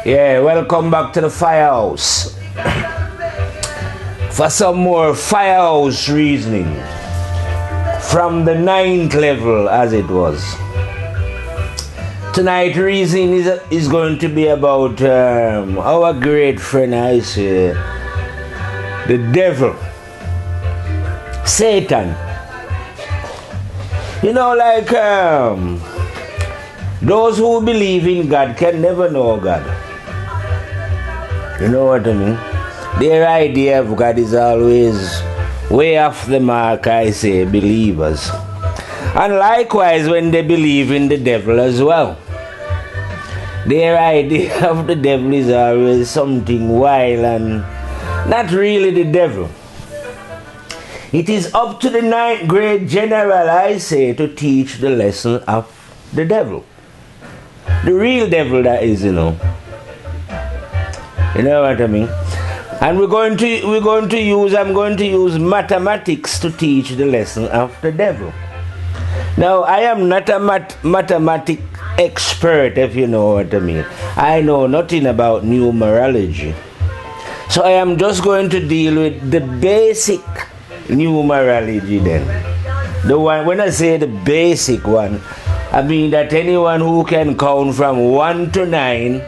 Yeah, welcome back to the Firehouse for some more Firehouse reasoning from the 9th level, as it was. Tonight, reasoning is going to be about our great friend, I say, the devil, Satan. You know, like those who believe in God can never know God. You know what I mean? Their idea of God is always way off the mark, I say, believers. And likewise when they believe in the devil as well. Their idea of the devil is always something wild and not really the devil. It is up to the 9th grade general, I say, to teach the lesson of the devil. The real devil, that is, you know. You know what I mean? And I'm going to use mathematics to teach the lesson of the devil. Now, I am not a mathematic expert, if you know what I mean. I know nothing about numerology. So I am just going to deal with the basic numerology then. The one, when I say the basic one, I mean that anyone who can count from 1 to 9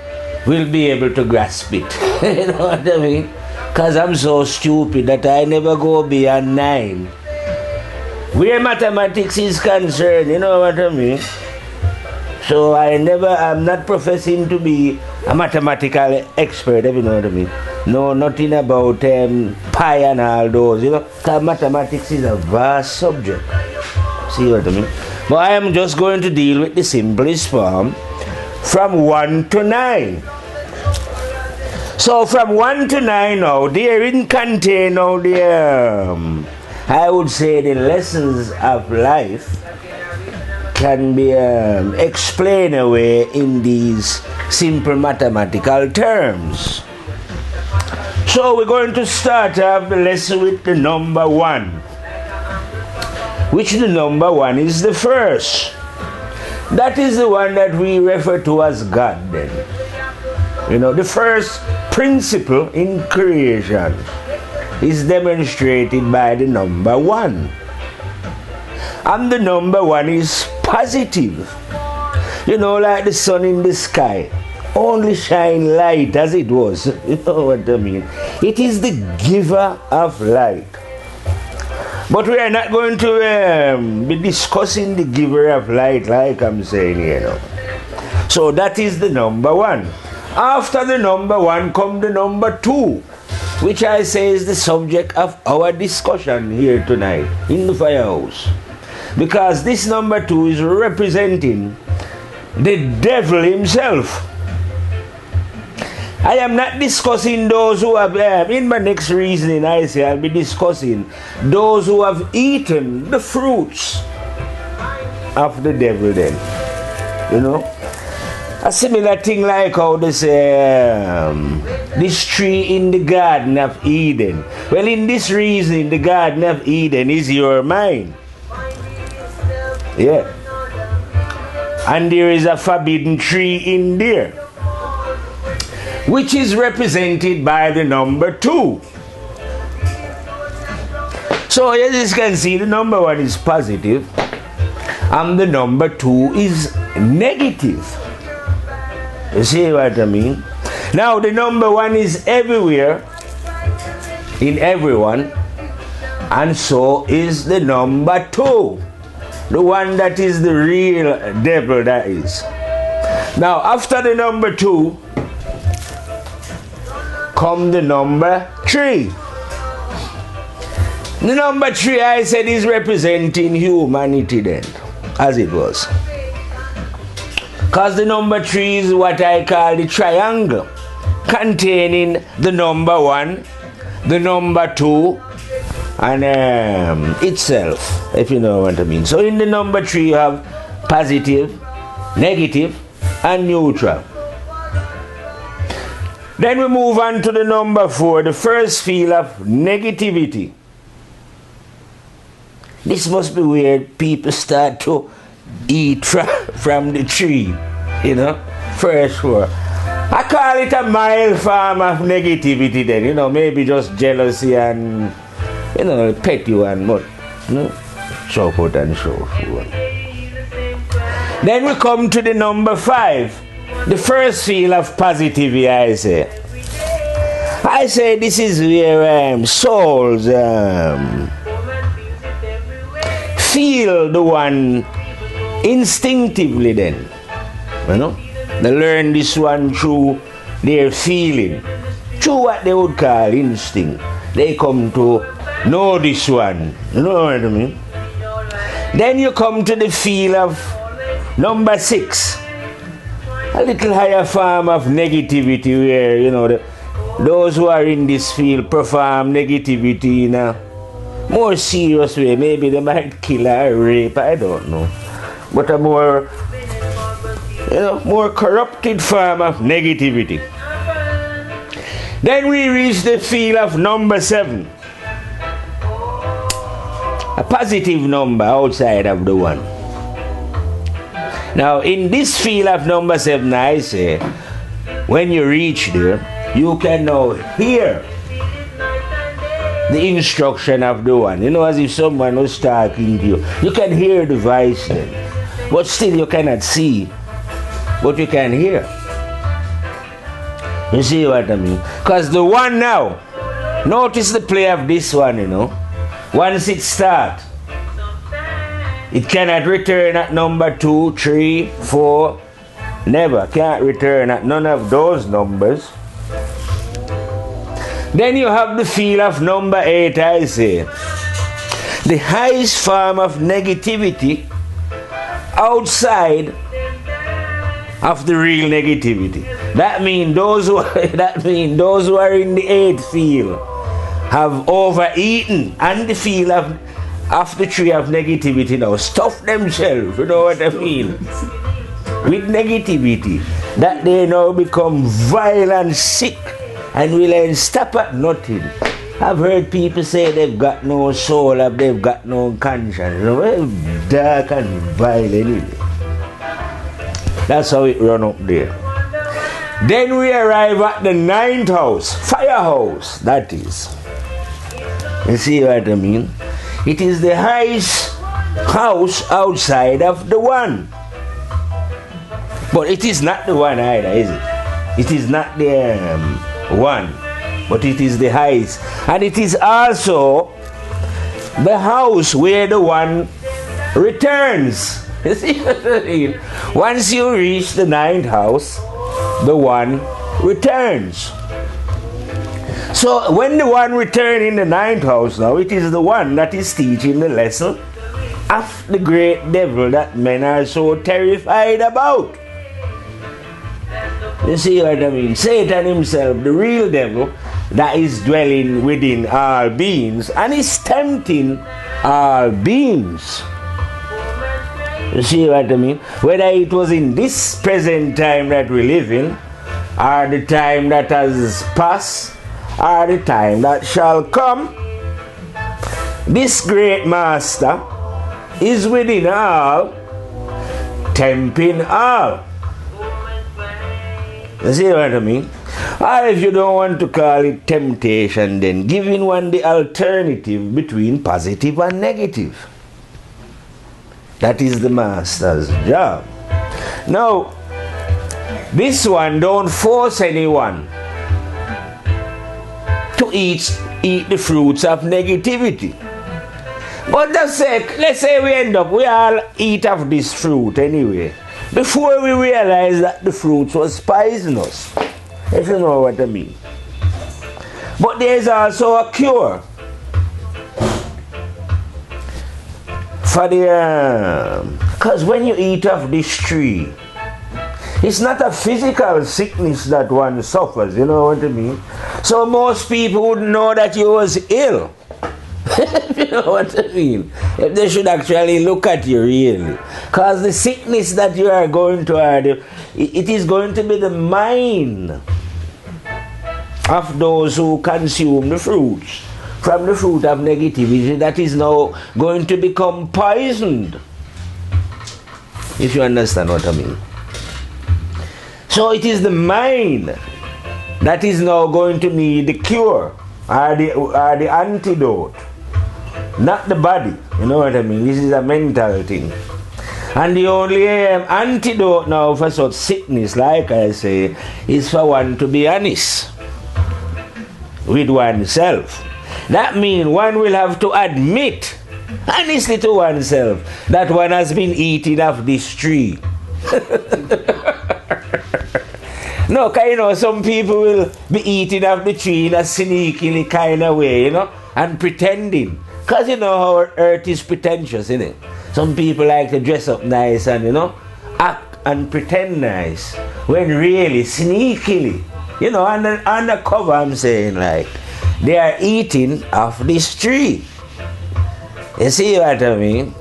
will be able to grasp it. You know what I mean? Because I'm so stupid that I never go beyond 9. Where mathematics is concerned, you know what I mean? So I'm not professing to be a mathematical expert, if you know what I mean. No, nothing about pi and all those, you know. Because mathematics is a vast subject. See what I mean? But I am just going to deal with the simplest form from 1 to 9. So from 1 to 9 now, therein contain now the, I would say, the lessons of life can be explained away in these simple mathematical terms. So we're going to start off the lesson with the number 1. Which the number 1 is the first. That is the one that we refer to as God then. You know, the first principle in creation is demonstrated by the number 1. And the number 1 is positive. You know, like the sun in the sky. Only shine light as it was. You know what I mean? It is the giver of light. But we are not going to be discussing the giver of light like I'm saying here, you know. So that is the number 1. After the number 1 come the number 2, which I say is the subject of our discussion here tonight in the Firehouse. Because this number 2 is representing the devil himself. I am not discussing those who have, in my next reasoning I say I'll be discussing those who have eaten the fruits of the devil then. You know? A similar thing like how they say, this tree in the Garden of Eden. Well, in this reasoning, the Garden of Eden is your mind. Yeah. And there is a forbidden tree in there, which is represented by the number 2. So as you can see, the number 1 is positive and the number 2 is negative. You see what I mean? Now the number 1 is everywhere, in everyone, and so is the number 2. The one that is the real devil, that is. Now after the number 2 come the number 3. The number 3 I said is representing humanity then, as it was. Because the number 3 is what I call the triangle, containing the number 1, the number 2, and itself, if you know what I mean. So in the number 3 you have positive, negative, and neutral. Then we move on to the number 4, the first field of negativity. This must be where people start to eat from the tree, you know, fresh food. I call it a mild form of negativity then, you know, maybe just jealousy and, you know, petty one, but, you know, so forth and so forth. Then we come to the number 5, the first feel of positivity, I say. I say this is where souls feel the one instinctively then, you know. They learn this one through their feeling, through what they would call instinct. They come to know this one, you know what I mean? Then you come to the feel of number 6, a little higher form of negativity where, you know, those who are in this field perform negativity in a more serious way. Maybe they might kill or rape, I don't know. But a more, you know, more corrupted form of negativity. Then we reach the field of number 7. A positive number outside of the 1. Now in this field of number 7, I say, when you reach there, you can now hear the instruction of the 1. You know, as if someone was talking to you. You can hear the voice then. But still you cannot see, but you can hear. You see what I mean? Because the 1 now, notice the play of this one, you know. Once it starts, it cannot return at number 2, 3, 4. Never. Can't return at none of those numbers. Then you have the feel of number 8, I say. The highest form of negativity outside of the real negativity. That means those who are in the 8th field have overeaten, and the field of the tree of negativity now stuff themselves, you know what I mean, with negativity, that they now become vile and sick and will ain't stop at nothing. I've heard people say they've got no soul, they've got no conscience. You know, dark and vile anyway. That's how it run up there. Then we arrive at the 9th house, firehouse, that is. You see what I mean? It is the highest house outside of the 1. But it is not the 1 either, is it? It is not the 1, but it is the highest. And it is also the house where the 1 returns. You see what I mean? Once you reach the 9th house, the 1 returns. So when the 1 returns in the 9th house now, it is the 1 that is teaching the lesson of the great devil that men are so terrified about. You see what I mean? Satan himself, the real devil, that is dwelling within all beings and is tempting all beings. You see what I mean? Whether it was in this present time that we live in, or the time that has passed, or the time that shall come, this great master is within all, tempting all. You see what I mean? Or if you don't want to call it temptation, then giving one the alternative between positive and negative. That is the master's job. Now, this one don't force anyone to eat the fruits of negativity. But let's say we all eat of this fruit anyway, before we realize that the fruit was poisonous, if you know what I mean. But there is also a cure for the because when you eat of this tree, it's not a physical sickness that one suffers, you know what I mean? So most people wouldn't know that you was ill. You know what I mean? If they should actually look at you really. Because the sickness that you are going to have, it is going to be the mind of those who consume the fruits from the fruit of negativity that is now going to become poisoned. If you understand what I mean. So it is the mind that is now going to need the cure or the antidote, not the body. You know what I mean? This is a mental thing. And the only antidote now for such sickness, like I say, is for one to be honest with oneself. That means one will have to admit honestly to oneself that one has been eating of this tree. No, because you know, some people will be eating of the tree in a sneaky kind of way, you know, and pretending. Because you know how earth is pretentious, isn't it? Some people like to dress up nice and, you know, act and pretend nice, when really, sneakily, you know, undercover, I'm saying, like, they are eating of this tree. You see what I mean?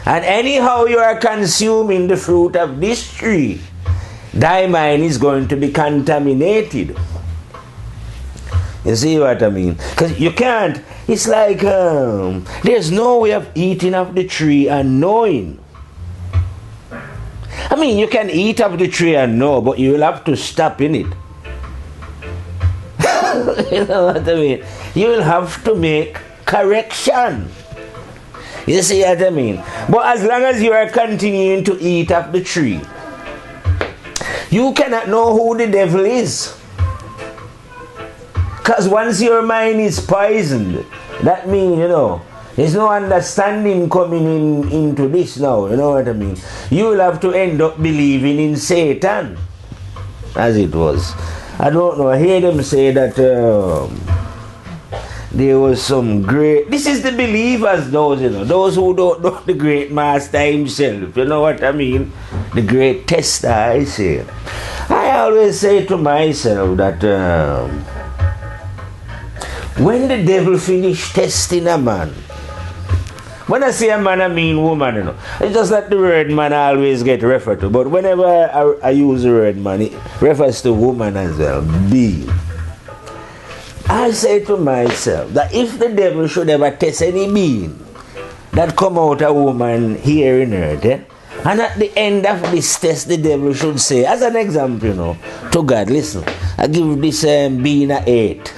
And anyhow you are consuming the fruit of this tree, thy mind is going to be contaminated. You see what I mean? Because you can't, it's like there's no way of eating of the tree and knowing. I mean, you can eat of the tree and know, but you will have to stop in it. You know what I mean? You will have to make correction. You see what I mean? But as long as you are continuing to eat of the tree, you cannot know who the devil is. Because once your mind is poisoned, that means, you know, there's no understanding coming into this now, you know what I mean? You will have to end up believing in Satan, as it was. I don't know, I hear them say that there was some great, this is the believers, those, you know, those who don't know the great master himself, you know what I mean? The great tester, I say. I always say to myself that when the devil finish testing a man, when I say a man, I mean woman, you know. It's just that the word man always get referred to, but whenever I use the word man, it refers to woman as well, being. I say to myself that if the devil should ever test any being that come out a woman here in earth, and at the end of this test, the devil should say, as an example, you know, to God, listen, I give this being an 8.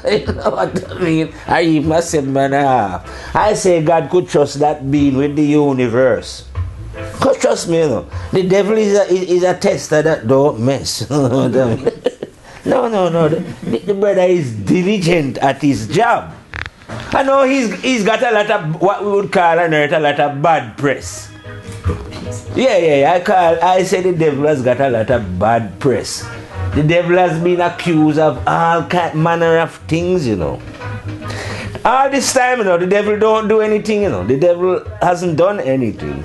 You know what I mean? I even a 7.5. I say God could trust that being with the universe. Because trust me, you know, the devil is a tester that don't mess. No. The brother is diligent at his job. I know he's got a lot of what we would call on earth a lot of bad press. Yeah. I say the devil has got a lot of bad press. The devil has been accused of all manner of things, you know. All this time, you know, the devil don't do anything, you know. The devil hasn't done anything.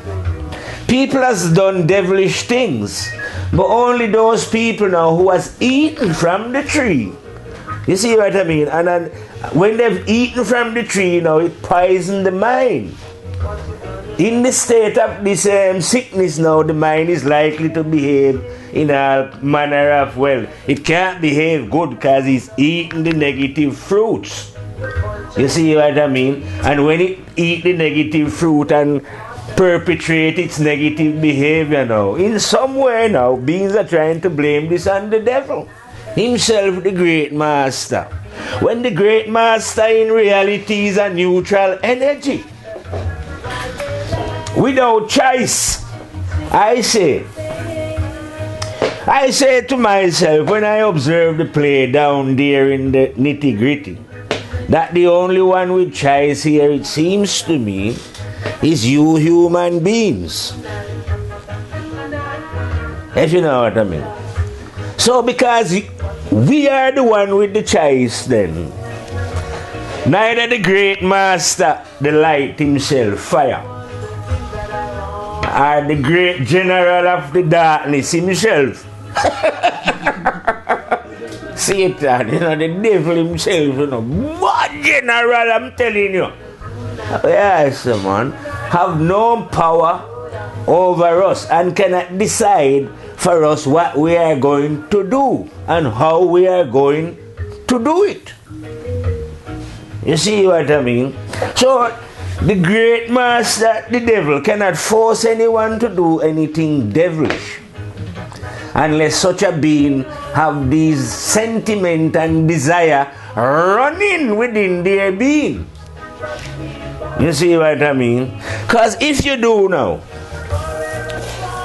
People has done devilish things, but only those people now who has eaten from the tree. You see what I mean? And then when they've eaten from the tree, you know, it poisons the mind. In the state of this sickness now, the mind is likely to behave in a manner of, well, it can't behave good because it's eating the negative fruits. You see what I mean? And when it eat the negative fruit and perpetrate its negative behavior now, in some way now, beings are trying to blame this on the devil. Himself, the great master. When the great master in reality is a neutral energy. Without choice, I say to myself when I observe the play down there in the nitty-gritty, that the only one with choice here, it seems to me, is you human beings. If you know what I mean. So because we are the one with the choice then, neither the great master, the light himself, fire, or the great general of the darkness himself, Satan, you know, the devil himself, you know, what general, I'm telling you. Yes, man, have no power over us and cannot decide for us what we are going to do and how we are going to do it. You see what I mean? So, the great master, the devil, cannot force anyone to do anything devilish. unless such a being have these sentiment and desire running within their being. You see what I mean? Because if you do now,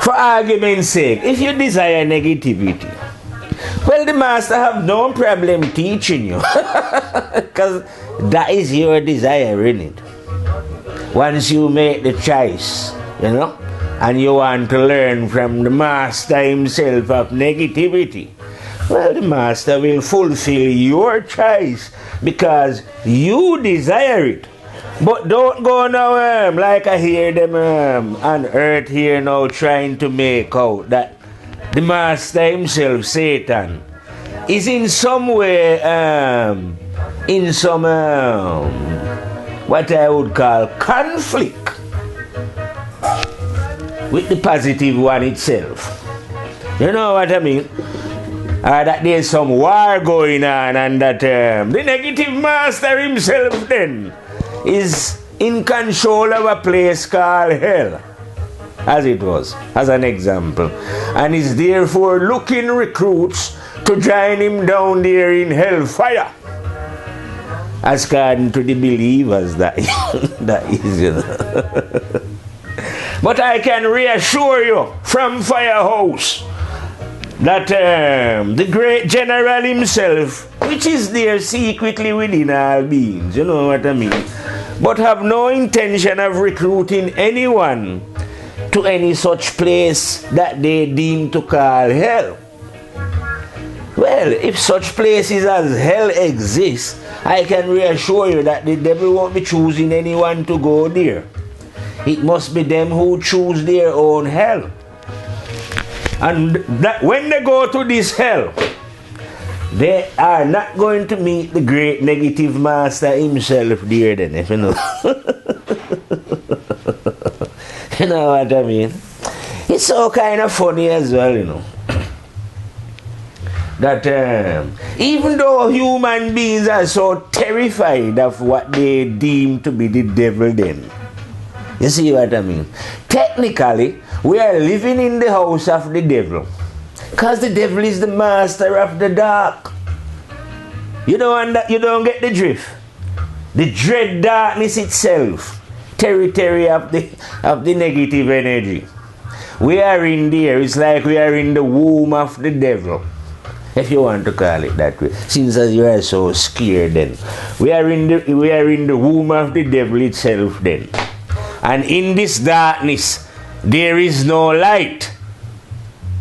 for argument's sake, if you desire negativity, well, the master have no problem teaching you. Because that is your desire, isn't it? Once you make the choice, you know, and you want to learn from the master himself of negativity, well, the master will fulfill your choice because you desire it. But don't go now, like I hear them on earth here now trying to make out that the master himself, Satan, is in some way, in some, what I would call conflict with the positive one itself. You know what I mean? That there's some war going on and that the negative master himself then is in control of a place called hell, as it was, as an example, and is therefore looking recruits to join him down there in hellfire, as according to the believers that is, you know. But I can reassure you from Firehouse that the great general himself, which is there secretly within all beings, you know what I mean, but have no intention of recruiting anyone to any such place that they deem to call hell. Well, if such places as hell exist, I can reassure you that the devil won't be choosing anyone to go there. It must be them who choose their own hell. And that when they go to this hell, they are not going to meet the great negative master himself there then, if you know. You know what I mean? It's so kind of funny as well, you know. That even though human beings are so terrified of what they deem to be the devil then, you see what I mean? Technically, we are living in the house of the devil. Because the devil is the master of the dark. You don't get the drift. The dread darkness itself, territory of the negative energy. We are in there. It's like we are in the womb of the devil, if you want to call it that way. Since as you are so scared then. We are in the womb of the devil itself then. And in this darkness, there is no light.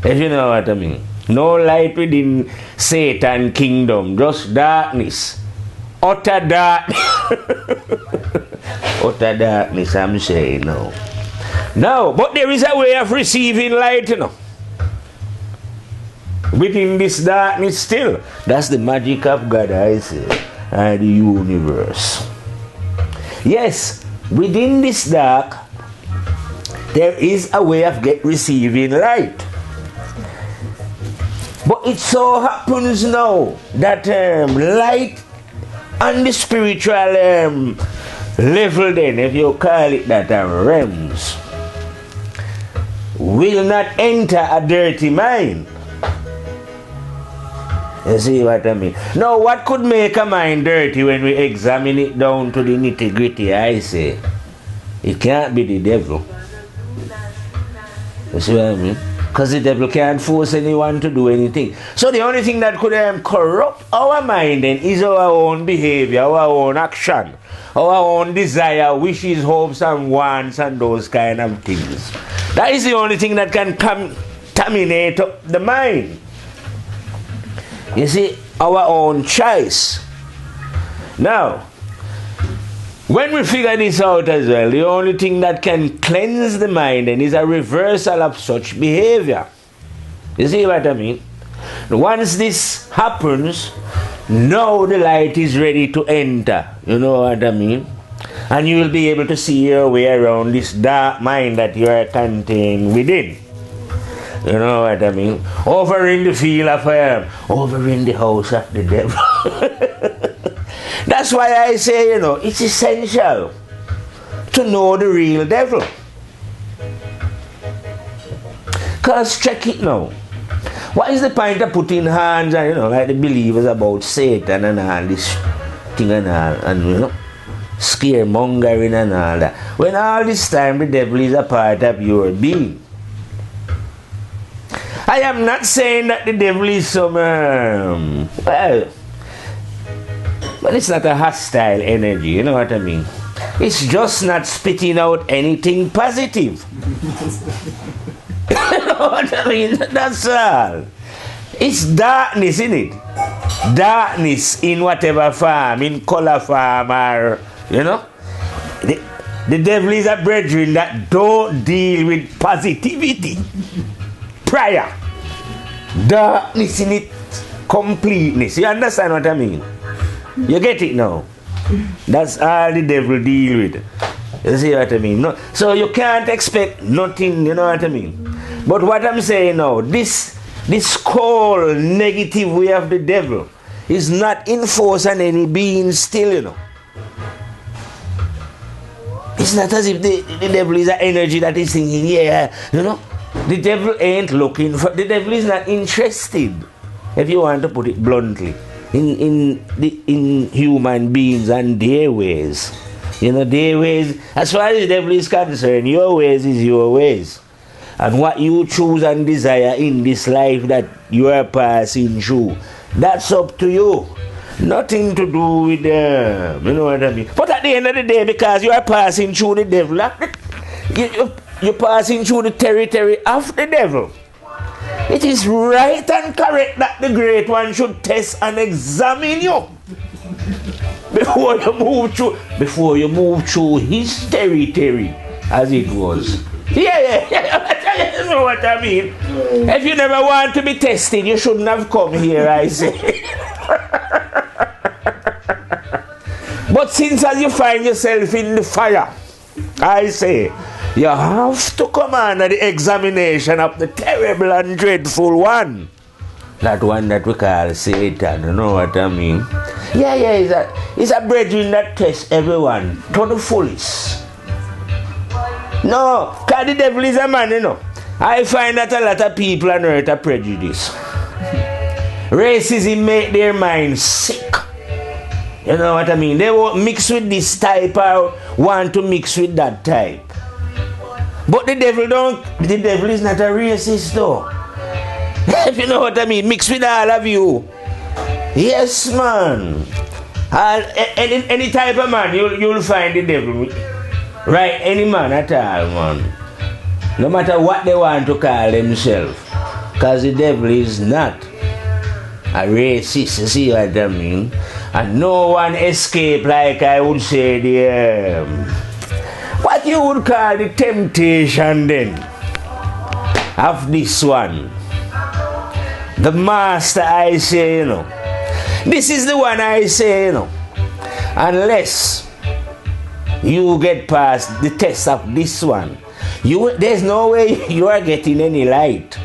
If you know what I mean. No light within Satan's kingdom. Just darkness. Utter darkness. Utter darkness, I'm saying no. No, but there is a way of receiving light, you know. Within this darkness still. That's the magic of God, I say. And the universe. Yes, within this dark, there is a way of receiving light. But it so happens now that light on the spiritual level then, if you call it that, realms, will not enter a dirty mind. You see what I mean? Now, what could make a mind dirty when we examine it down to the nitty-gritty, I say? It can't be the devil. You see what I mean? Because the devil can't force anyone to do anything. So the only thing that could corrupt our mind then is our own behavior, our own action, our own desire, wishes, hopes and wants and those kind of things. That is the only thing that can contaminate the mind. You see, our own choice. Now, when we figure this out as well, the only thing that can cleanse the mind then is a reversal of such behavior. You see what I mean? Once this happens, now the light is ready to enter. You know what I mean? And you will be able to see your way around this dark mind that you are contained within. You know what I mean? Over in the field of over in the house of the devil. That's why I say, you know, it's essential to know the real devil. Because check it now. What is the point of putting hands on, like the believers about Satan and all this thing and all, and scaremongering and all that, when all this time the devil is a part of your being? I am not saying that the devil is some, but it's not a hostile energy, you know what I mean? It's just not spitting out anything positive. You know what I mean? That's all. It's darkness, isn't it? Darkness in whatever form, in color form, or, The devil is a brethren that don't deal with positivity. Prayer. Darkness in it, completeness. You understand what I mean? You get it now? That's all the devil deal with. You see what I mean? No, so you can't expect nothing, you know what I mean? But what I'm saying now, this cold, negative way of the devil is not enforced on any being still, It's not as if the devil is an energy that is thinking, The devil ain't looking for, the devil is not interested, if you want to put it bluntly, in human beings and their ways. Their ways, as far as the devil is concerned, your ways is your ways. And what you choose and desire in this life that you are passing through, that's up to you. Nothing to do with them, you know what I mean? But at the end of the day, because you are passing through the devil, you're passing through the territory of the devil. It is right and correct that the Great One should test and examine you before you move through his territory, as it was. Yeah. You know what I mean? If you never want to be tested, you shouldn't have come here, I say. But since as you find yourself in the fire, I say, you have to come under the examination of the terrible and dreadful one. That one that we call Satan, you know what I mean? Yeah, he's a brethren that tests everyone to the fullest. No, because the devil is a man, I find that a lot of people on earth are prejudiced. Racism make their minds sick. You know what I mean? They won't mix with this type or want to mix with that type. But the devil is not a racist though. If you know what I mean, mix with all of you. Yes, man. Any type of man, you'll find the devil. Right, any man at all, man. No matter what they want to call themselves. Because the devil is not a racist, you see what I mean? And no one escape, like I would say, the what you would call the temptation then of this one. The master, I say, This is the one I say, Unless you get past the test of this one, there's no way you are getting any light.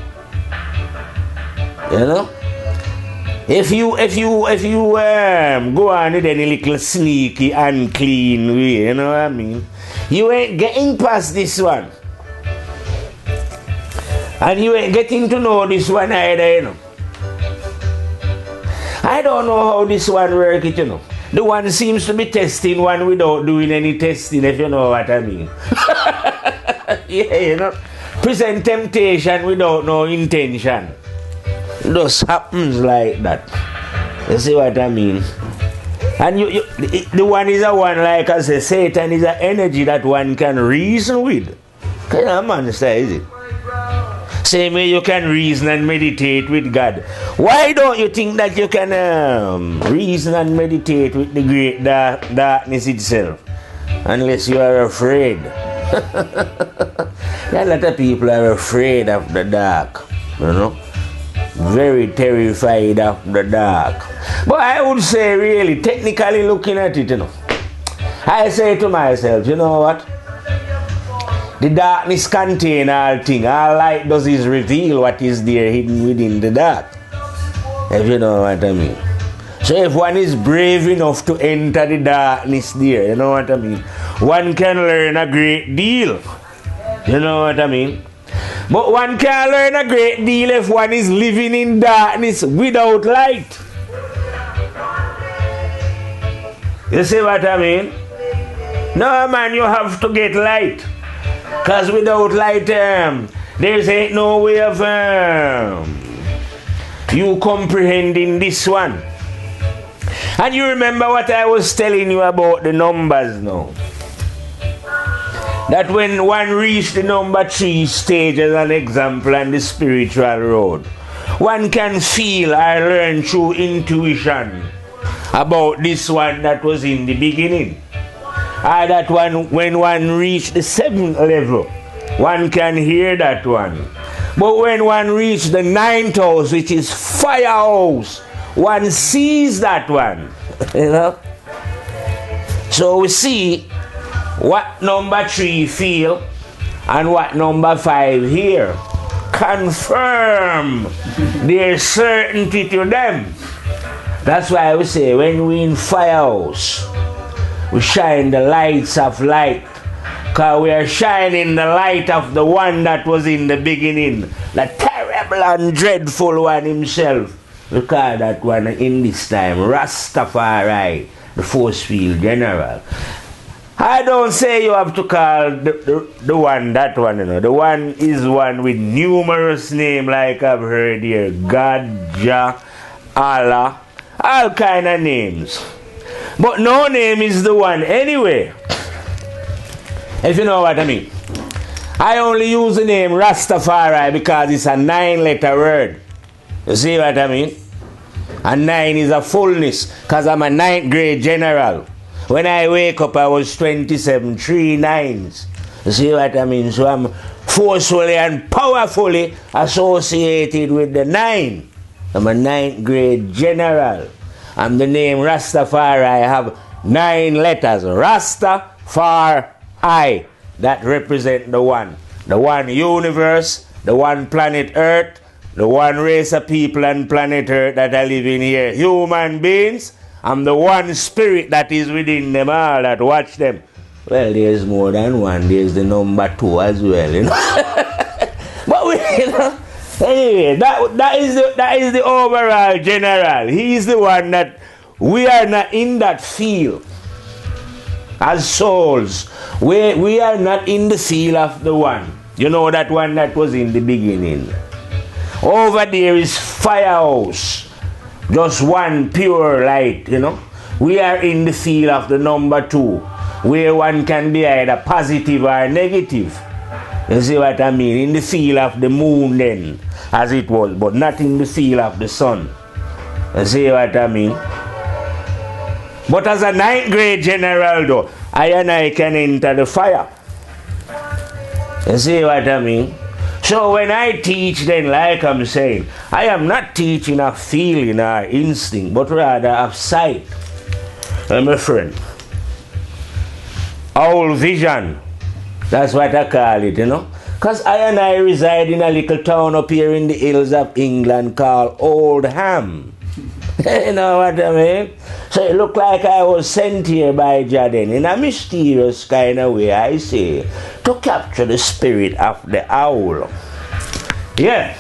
If you go on with any little sneaky, unclean way, you know what I mean? You ain't getting past this one. And you ain't getting to know this one either, I don't know how this one works, The one seems to be testing one without doing any testing, if you know what I mean. Yeah, Present temptation without no intention. It just happens like that. You see what I mean? And the one is a one, like I say, Satan is an energy that one can reason with. Can a man say, is it? Same way you can reason and meditate with God. Why don't you think that you can reason and meditate with the great darkness itself? Unless you are afraid. A lot of people are afraid of the dark, Very terrified of the dark. But I would say, really, technically looking at it, I say to myself, you know what? The darkness contains all things. All light does is reveal what is there hidden within the dark. If you know what I mean. So if one is brave enough to enter the darkness there, you know what I mean, one can learn a great deal. You know what I mean? But one can learn a great deal if one is living in darkness without light. You see what I mean? No, man, you have to get light. Because without light, there's ain't no way of you comprehending this one. And you remember what I was telling you about the numbers now? That when one reached the number 3 stage as an example on the spiritual road, one can feel or learn through intuition about this one that was in the beginning. Or that one, when one reached the 7th level, one can hear that one. But when one reached the 9th house, which is firehouse, one sees that one. You know? So we see what number 3 feel and what number 5 hear. Confirm their certainty to them. That's why we say when we in firehouse, we shine the lights of light. Because we are shining the light of the one that was in the beginning. The terrible and dreadful one himself. We call that one in this time Rastafari, the force field general. I don't say you have to call the one that one, you know. The one is one with numerous names like I've heard here. God, Jah, Allah, all kind of names. But no name is the one anyway. If you know what I mean. I only use the name Rastafari because it's a 9-letter word. You see what I mean? And 9 is a fullness because I'm a 9th grade general. When I wake up, I was 27, 3 9s. You see what I mean? So I'm forcefully and powerfully associated with the 9. I'm a 9th grade general. And the name Rastafari, I have 9 letters. Rastafari. That represent the one. The one universe, the one planet Earth, the one race of people on planet Earth that are living here. Human beings. I'm the one spirit that is within them all that watch them. Well, there's more than one. There's the number 2 as well, you know. But we, you know, anyway, that is the overall general. He is the one that we are not in that field as souls. We are not in the field of the one. You know, that one that was in the beginning. Over there is firehouse. Just one pure light, you know. We are in the field of the number 2, where one can be either positive or negative. You see what I mean? In the field of the moon then, as it was, but not in the field of the sun. You see what I mean? But as a 9th grade general though, I can enter the fire. You see what I mean? So when I teach then, like I'm saying, I am not teaching a feeling or instinct, but rather of sight. My friend. Owl vision. That's what I call it, you know. Because I reside in a little town up here in the hills of England called Oldham. You know what I mean? So it looked like I was sent here by Jordan in a mysterious kind of way, I say, to capture the spirit of the owl. Yeah.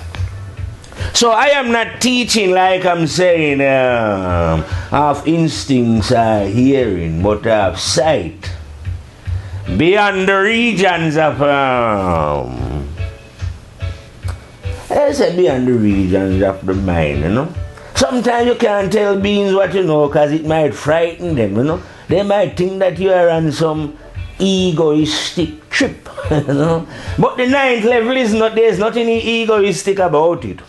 So I am not teaching like I'm saying of instincts or hearing, but of sight. Beyond the regions of I say beyond the regions of the mind, you know. Sometimes you can't tell beings what you know because it might frighten them, you know. They might think that you are on some egoistic trip, you know. But the 9th level is not, there's nothing egoistic about it.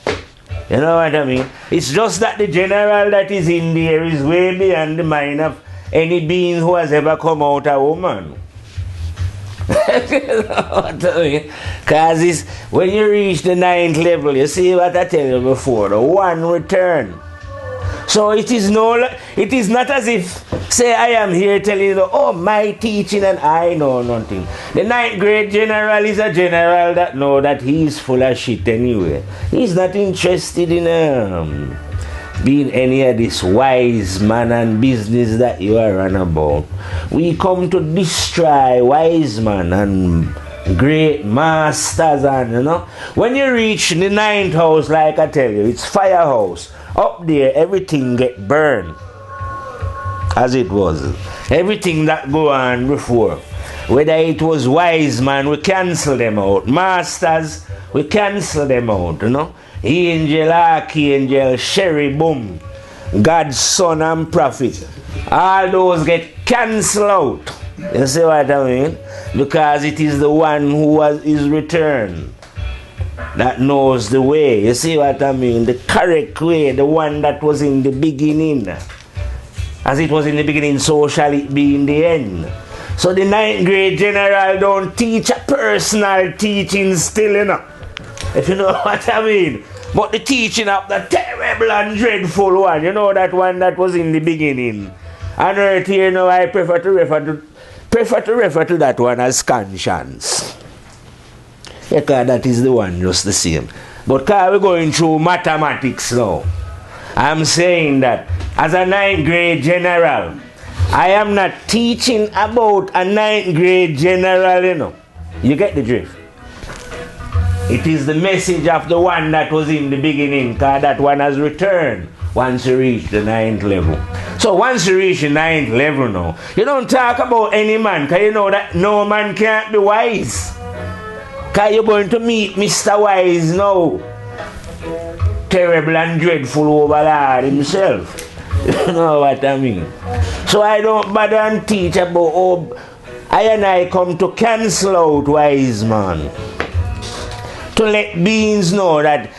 You know what I mean? It's just that the general that is in there is way beyond the mind of any being who has ever come out a woman. You know what I mean? Because when you reach the 9th level, you see what I tell you before, the one return. So it is not as if, say, I am here telling you, oh, my teaching and I know nothing. The 9th grade general is a general that know that he's full of shit anyway. He's not interested in being any of this wise man and business that you are on about. We come to destroy wise man and great masters, and you know, when you reach the ninth house, like I tell you, it's firehouse. Up there, everything get burned as it was. Everything that go on before, whether it was wise man, we cancel them out. Masters, we cancel them out, you know. Angel, archangel, cherubim, God's son and prophet, all those get cancelled out. You see what I mean? Because it is the one who is returned that knows the way. You see what I mean? The correct way, the one that was in the beginning. As it was in the beginning, so shall it be in the end. So the ninth grade general don't teach a personal teaching still, you know. If you know what I mean. But the teaching of the terrible and dreadful one, you know, that one that was in the beginning. And right here, you know, I prefer to refer to that one as conscience. Because that is the one just the same. But because we're going through mathematics now, I'm saying that as a ninth grade general, I am not teaching about a ninth grade general, you know. You get the drift? It is the message of the one that was in the beginning, because that one has returned once you reach the ninth level. So once you reach the ninth level now, you don't talk about any man, because you know that no man can't be wise. Because you're going to meet Mr. Wise now. Terrible and dreadful overlord himself. You know what I mean? So I don't bother and teach about how I and I come to cancel out wise man. To let beings know that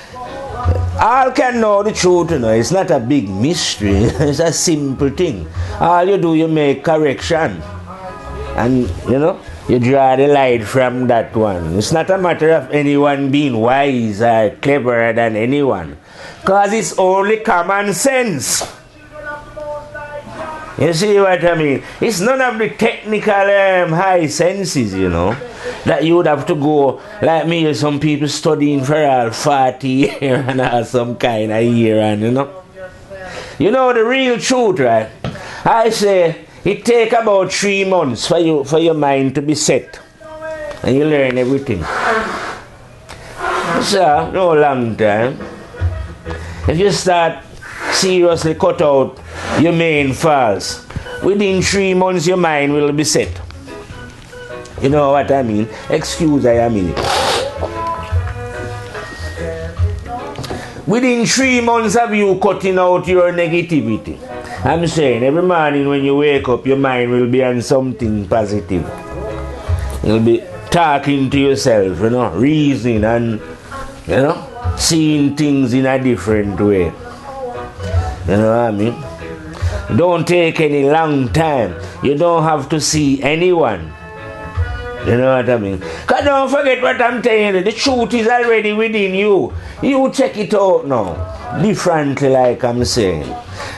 all can know the truth, you know. It's not a big mystery. It's a simple thing. All you do, you make correction. And, you know, you draw the light from that one. It's not a matter of anyone being wise or cleverer than anyone. Because it's only common sense. You see what I mean? It's none of the technical high senses, you know, that you would have to go, like me, some people studying for all 40 years and all some kind of year, and you know. You know the real truth, right? I say it take about 3 months for your mind to be set. And you learn everything. So, no long time. If you start seriously cut out your main faults, within 3 months your mind will be set. You know what I mean? Excuse I mean it. Within 3 months of you cutting out your negativity, I'm saying every morning when you wake up, your mind will be on something positive. You'll be talking to yourself, you know, reasoning and, you know, seeing things in a different way. You know what I mean? Don't take any long time. You don't have to see anyone. You know what I mean? Because don't forget what I'm telling you. The truth is already within you. You check it out now. Differently, like I'm saying.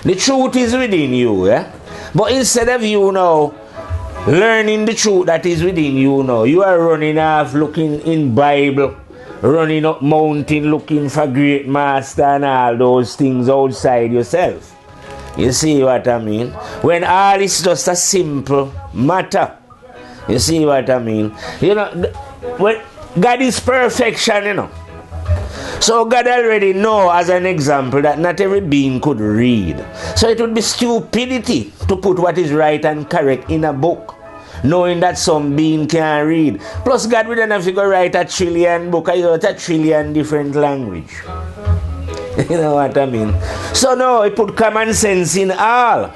The truth is within you, yeah? But instead of you now learning the truth that is within you now, you are running off looking in Bible, running up mountain looking for great master and all those things outside yourself. You see what I mean? When all is just a simple matter. You see what I mean? You know, when God is perfection, you know. So God already know, as an example, that not every being could read. So it would be stupidity to put what is right and correct in a book, knowing that some being can't read. Plus God wouldn't have to go write a trillion book, or a trillion different language. You know what I mean? So no, it put common sense in all.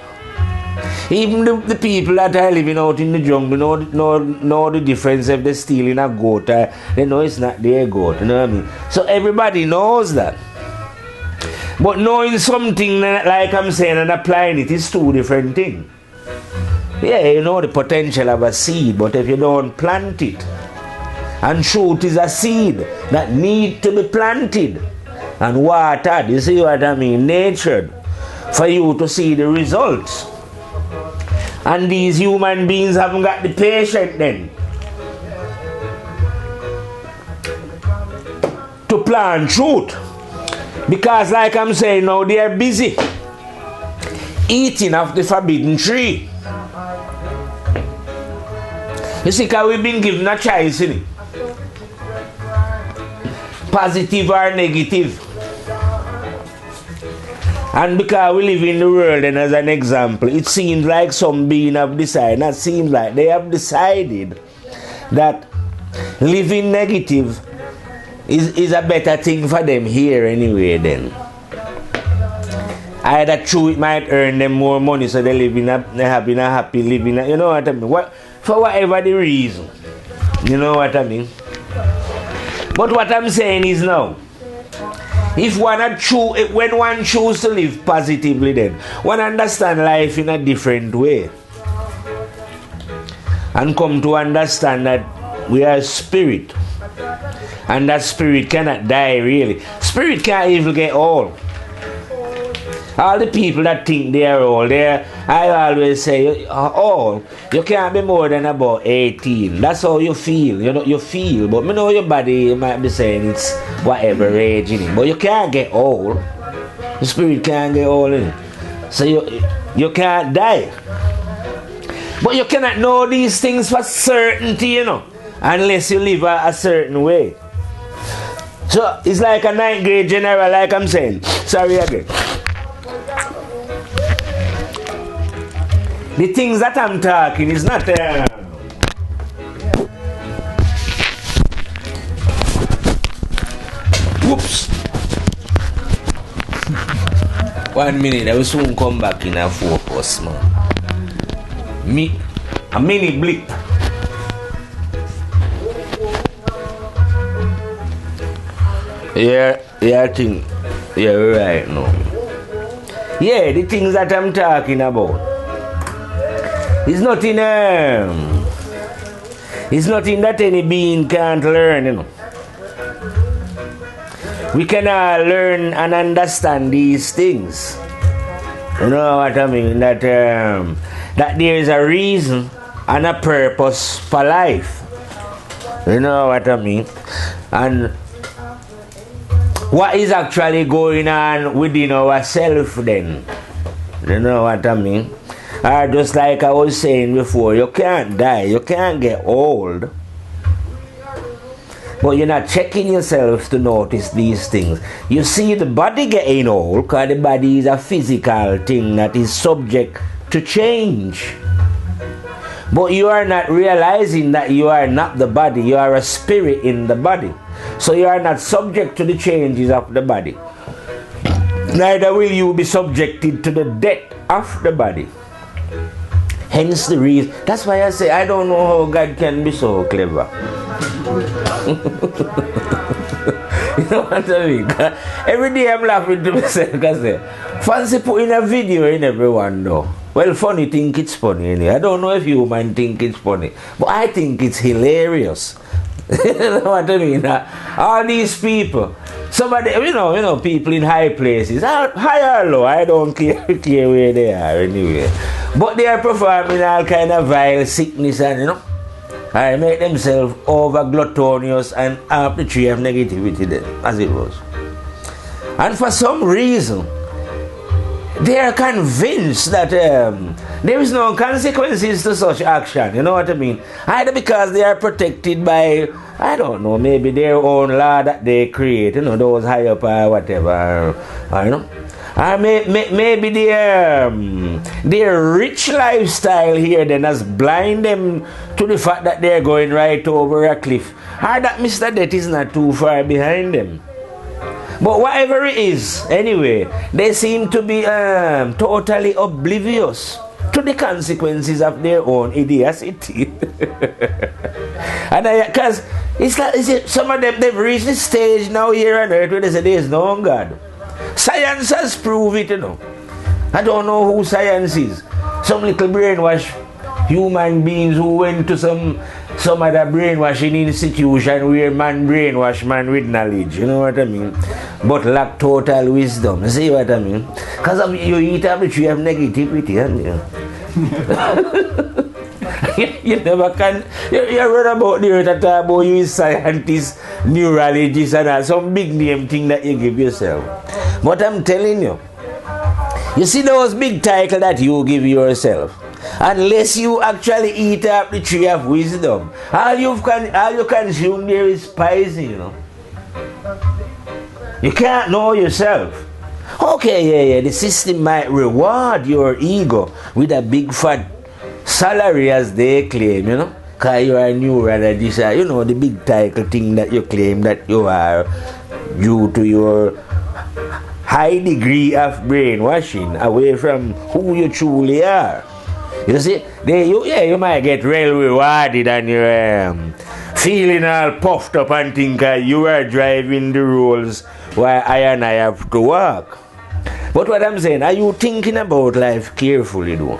Even the people that are living out in the jungle know the difference if they're stealing a goat. They know it's not their goat, you know what I mean? So everybody knows that. But knowing something like I'm saying and applying it is two different things. Yeah, you know the potential of a seed, but if you don't plant it, and truth is a seed that need to be planted and watered, you see what I mean, nurtured, for you to see the results. And these human beings haven't got the patience then to plant truth. Because like I'm saying now, they are busy eating of the forbidden tree. You see, because we've been given a choice, innit? positive or negative. And because we live in the world, and as an example, it seems like some beings have decided, not seems like, they have decided that living negative is a better thing for them here anyway then. Either true it might earn them more money so they live in a happy living, you know what I mean? For whatever the reason. You know what I mean? But what I'm saying is now, if when one chooses to live positively then, one understand life in a different way. And come to understand that we are spirit. And that spirit cannot die really. Spirit can't even get old. All the people that think they are old, I always say, old, you can't be more than about 18. That's how you feel. You know, you feel. But you know your body, you might be saying it's whatever age in it. But you can't get old. The spirit can't get old in it. So you can't die. But you cannot know these things for certainty, you know, unless you live a certain way. So it's like a 9th grade general, like I'm saying. Sorry again. The things that I'm talking is not whoops. 1 minute, I will soon come back in a focus, man. A mini blip. Yeah, I think you're right now. Yeah, the things that I'm talking about. It's nothing that any being can't learn, you know. We can learn and understand these things. You know what I mean? That there is a reason and a purpose for life. You know what I mean? And what is actually going on within ourselves then? You know what I mean? Just like I was saying before, you can't die, you can't get old. But you're not checking yourself to notice these things. You see the body getting old because the body is a physical thing that is subject to change. But you are not realizing that you are not the body, you are a spirit in the body. So you are not subject to the changes of the body. Neither will you be subjected to the death of the body. Hence the reason. That's why I say I don't know how God can be so clever. You know what I mean? Every day I'm laughing to myself because fancy putting a video in everyone though. Well, funny think it's funny. I don't know if human think it's funny, but I think it's hilarious. You know what I mean? All these people, somebody, you know, people in high places, high or low, I don't care where they are anyway. But they are performing all kind of vile sickness and, you know, I make themselves over gluttonous and up the tree of negativity then, as it was. And for some reason, they are convinced that there is no consequences to such action. You know what I mean? Either because they are protected by, I don't know, maybe their own law that they create, you know, those high up or whatever, or, you know. Or maybe their rich lifestyle here then has blind them to the fact that they're going right over a cliff. Or that Mr. Death is not too far behind them. But whatever it is, anyway, they seem to be totally oblivious to the consequences of their own idiocy. And because it's like, some of them, they've reached the stage now here on earth where they say there is no God. Science has proved it, you know. I don't know who science is. Some little brainwash human beings who went to some other brainwashing institution where man brainwash man with knowledge, you know what I mean? But lack total wisdom. You see what I mean? Because you eat up the tree of negativity, and you never can. You read about the earth and talk about you is scientist, neurologist, and all, some big name thing that you give yourself. But I'm telling you, you see those big titles that you give yourself, unless you actually eat up the tree of wisdom, all you consume there is poison, you know. You can't know yourself. Okay, yeah, the system might reward your ego with a big fat salary as they claim, you know, because you are neurologist, you know, the big title thing that you claim that you are due to your high degree of brainwashing away from who you truly are. You see, you might get well rewarded and you're feeling all puffed up and think you are driving the roles while I have to work. But what I'm saying, are you thinking about life carefully though?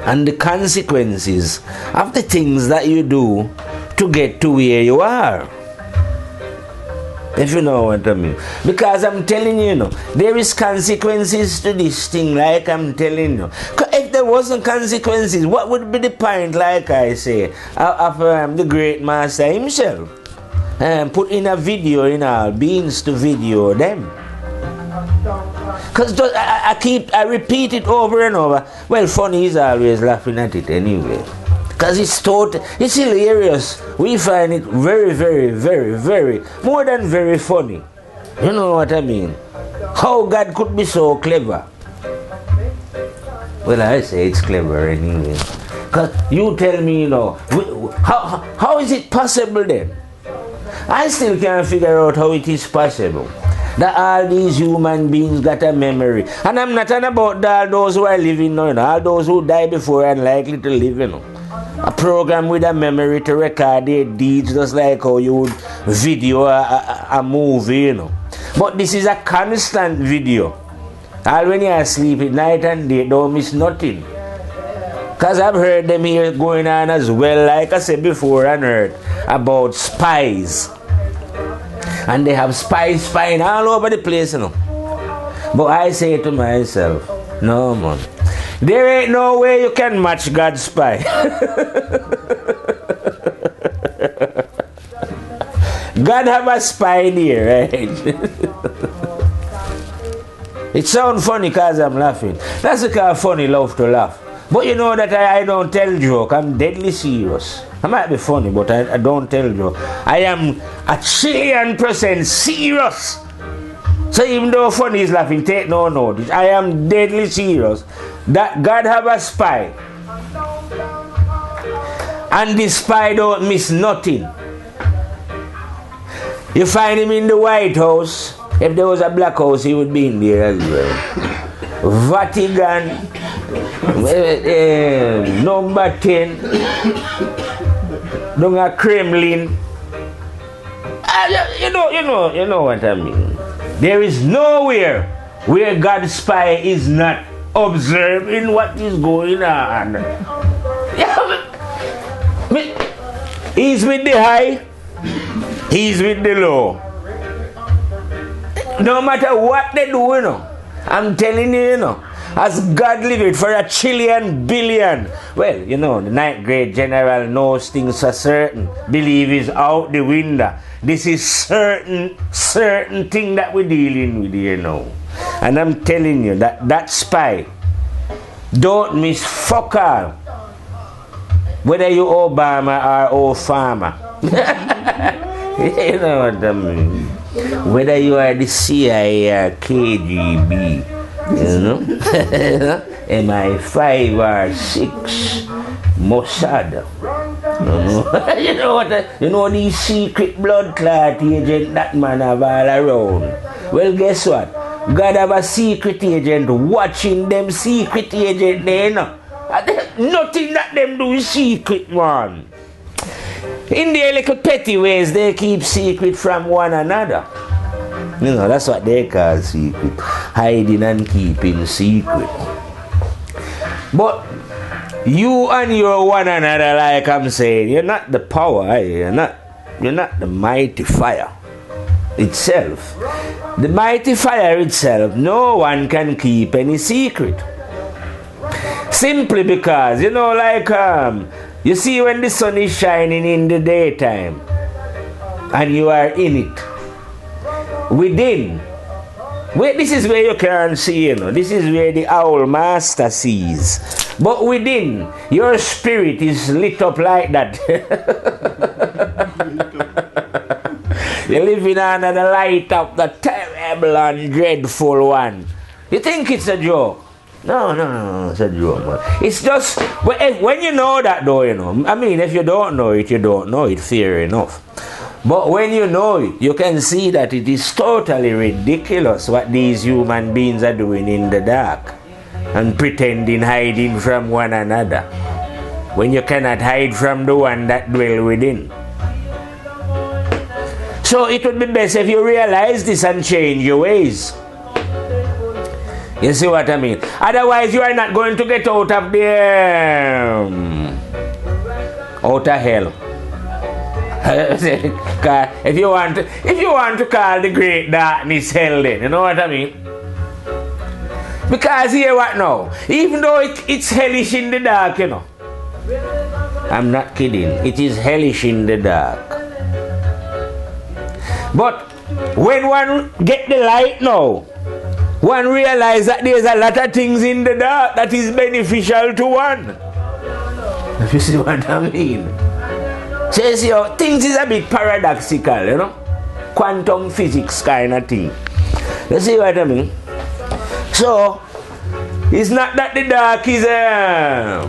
And the consequences of the things that you do to get to where you are. If you know what I mean. Because I'm telling you, there is consequences to this thing, like I'm telling you. If there wasn't consequences, what would be the point, like I say, of the great master himself? Put in a video in all beings to video them. Because I repeat it over and over. Well, funny is always laughing at it anyway. Because it's hilarious. We find it very, very, very, very, more than very funny. You know what I mean? How God could be so clever. Well, I say it's clever anyway. Because you tell me, how is it possible then? I still can't figure out how it is possible that all these human beings got a memory. And I'm not talking about all those who are living now, all those who die before and likely to live, A program with a memory to record their deeds, just like how you would video a movie, But this is a constant video. All when you are asleep at night and day, don't miss nothing. Because I've heard them here going on as well, like I said before and heard, about spies. And they have spies spying all over the place, But I say to myself, no, man. There ain't no way you can match God's spy. God have a spy there, right? It sounds funny because I'm laughing. That's the kind of funny love to laugh. But you know that I don't tell joke. I'm deadly serious. I might be funny, but I don't tell joke. I am 1,000,000% serious. So even though funny is laughing, take no notice. I am deadly serious that God have a spy. And the spy don't miss nothing. You find him in the White House. If there was a black house, he would be in there as well. Vatican, number 10, down a Kremlin. You know what I mean. There is nowhere where God's spy is not observing what is going on. He's with the high, he's with the low. No matter what they do, I'm telling you, as God live it for 1,000,000,000,000,000. Well, the ninth grade general knows things for certain. Believe is out the window. This is certain thing that we're dealing with, And I'm telling you that spy don't miss fuck all. Whether you Obama or Farmer. You know what I mean? Whether you are the CIA or KGB, MI5 or 6, Mossad. You know these secret blood clot agent that man have all around. Well, guess what? God have a secret agent watching them secret agent there, Nothing that them do is secret, man. In their little petty ways, they keep secret from one another. That's what they call secret. Hiding and keeping secret. But you and your one another, like I'm saying, you're not the power, you're not the mighty fire itself. The mighty fire itself, no one can keep any secret. Simply because, you see when the sun is shining in the daytime and you are in it, within, this is where you can see, this is where the owl master sees. But within, your spirit is lit up like that. You're living under the light of the terrible and dreadful one. You think it's a joke? No, it's a joke, man. It's just, when you know that though, you know, I mean, if you don't know it, you don't know it, fair enough. But when you know it, you can see that it is totally ridiculous what these human beings are doing in the dark and pretending hiding from one another when you cannot hide from the one that dwell within. So it would be best if you realize this and change your ways. You see what I mean? Otherwise you are not going to get out of the out of hell. if you want to call the great darkness hell, then you know what I mean? Because here what now? Even though it's hellish in the dark, you know. I'm not kidding. It is hellish in the dark. But when one get the light now, one realize that there's a lot of things in the dark that is beneficial to one. If you see what I mean? So you see how things is a bit paradoxical, you know? Quantum physics kind of thing. You see what I mean? So, it's not that the dark is a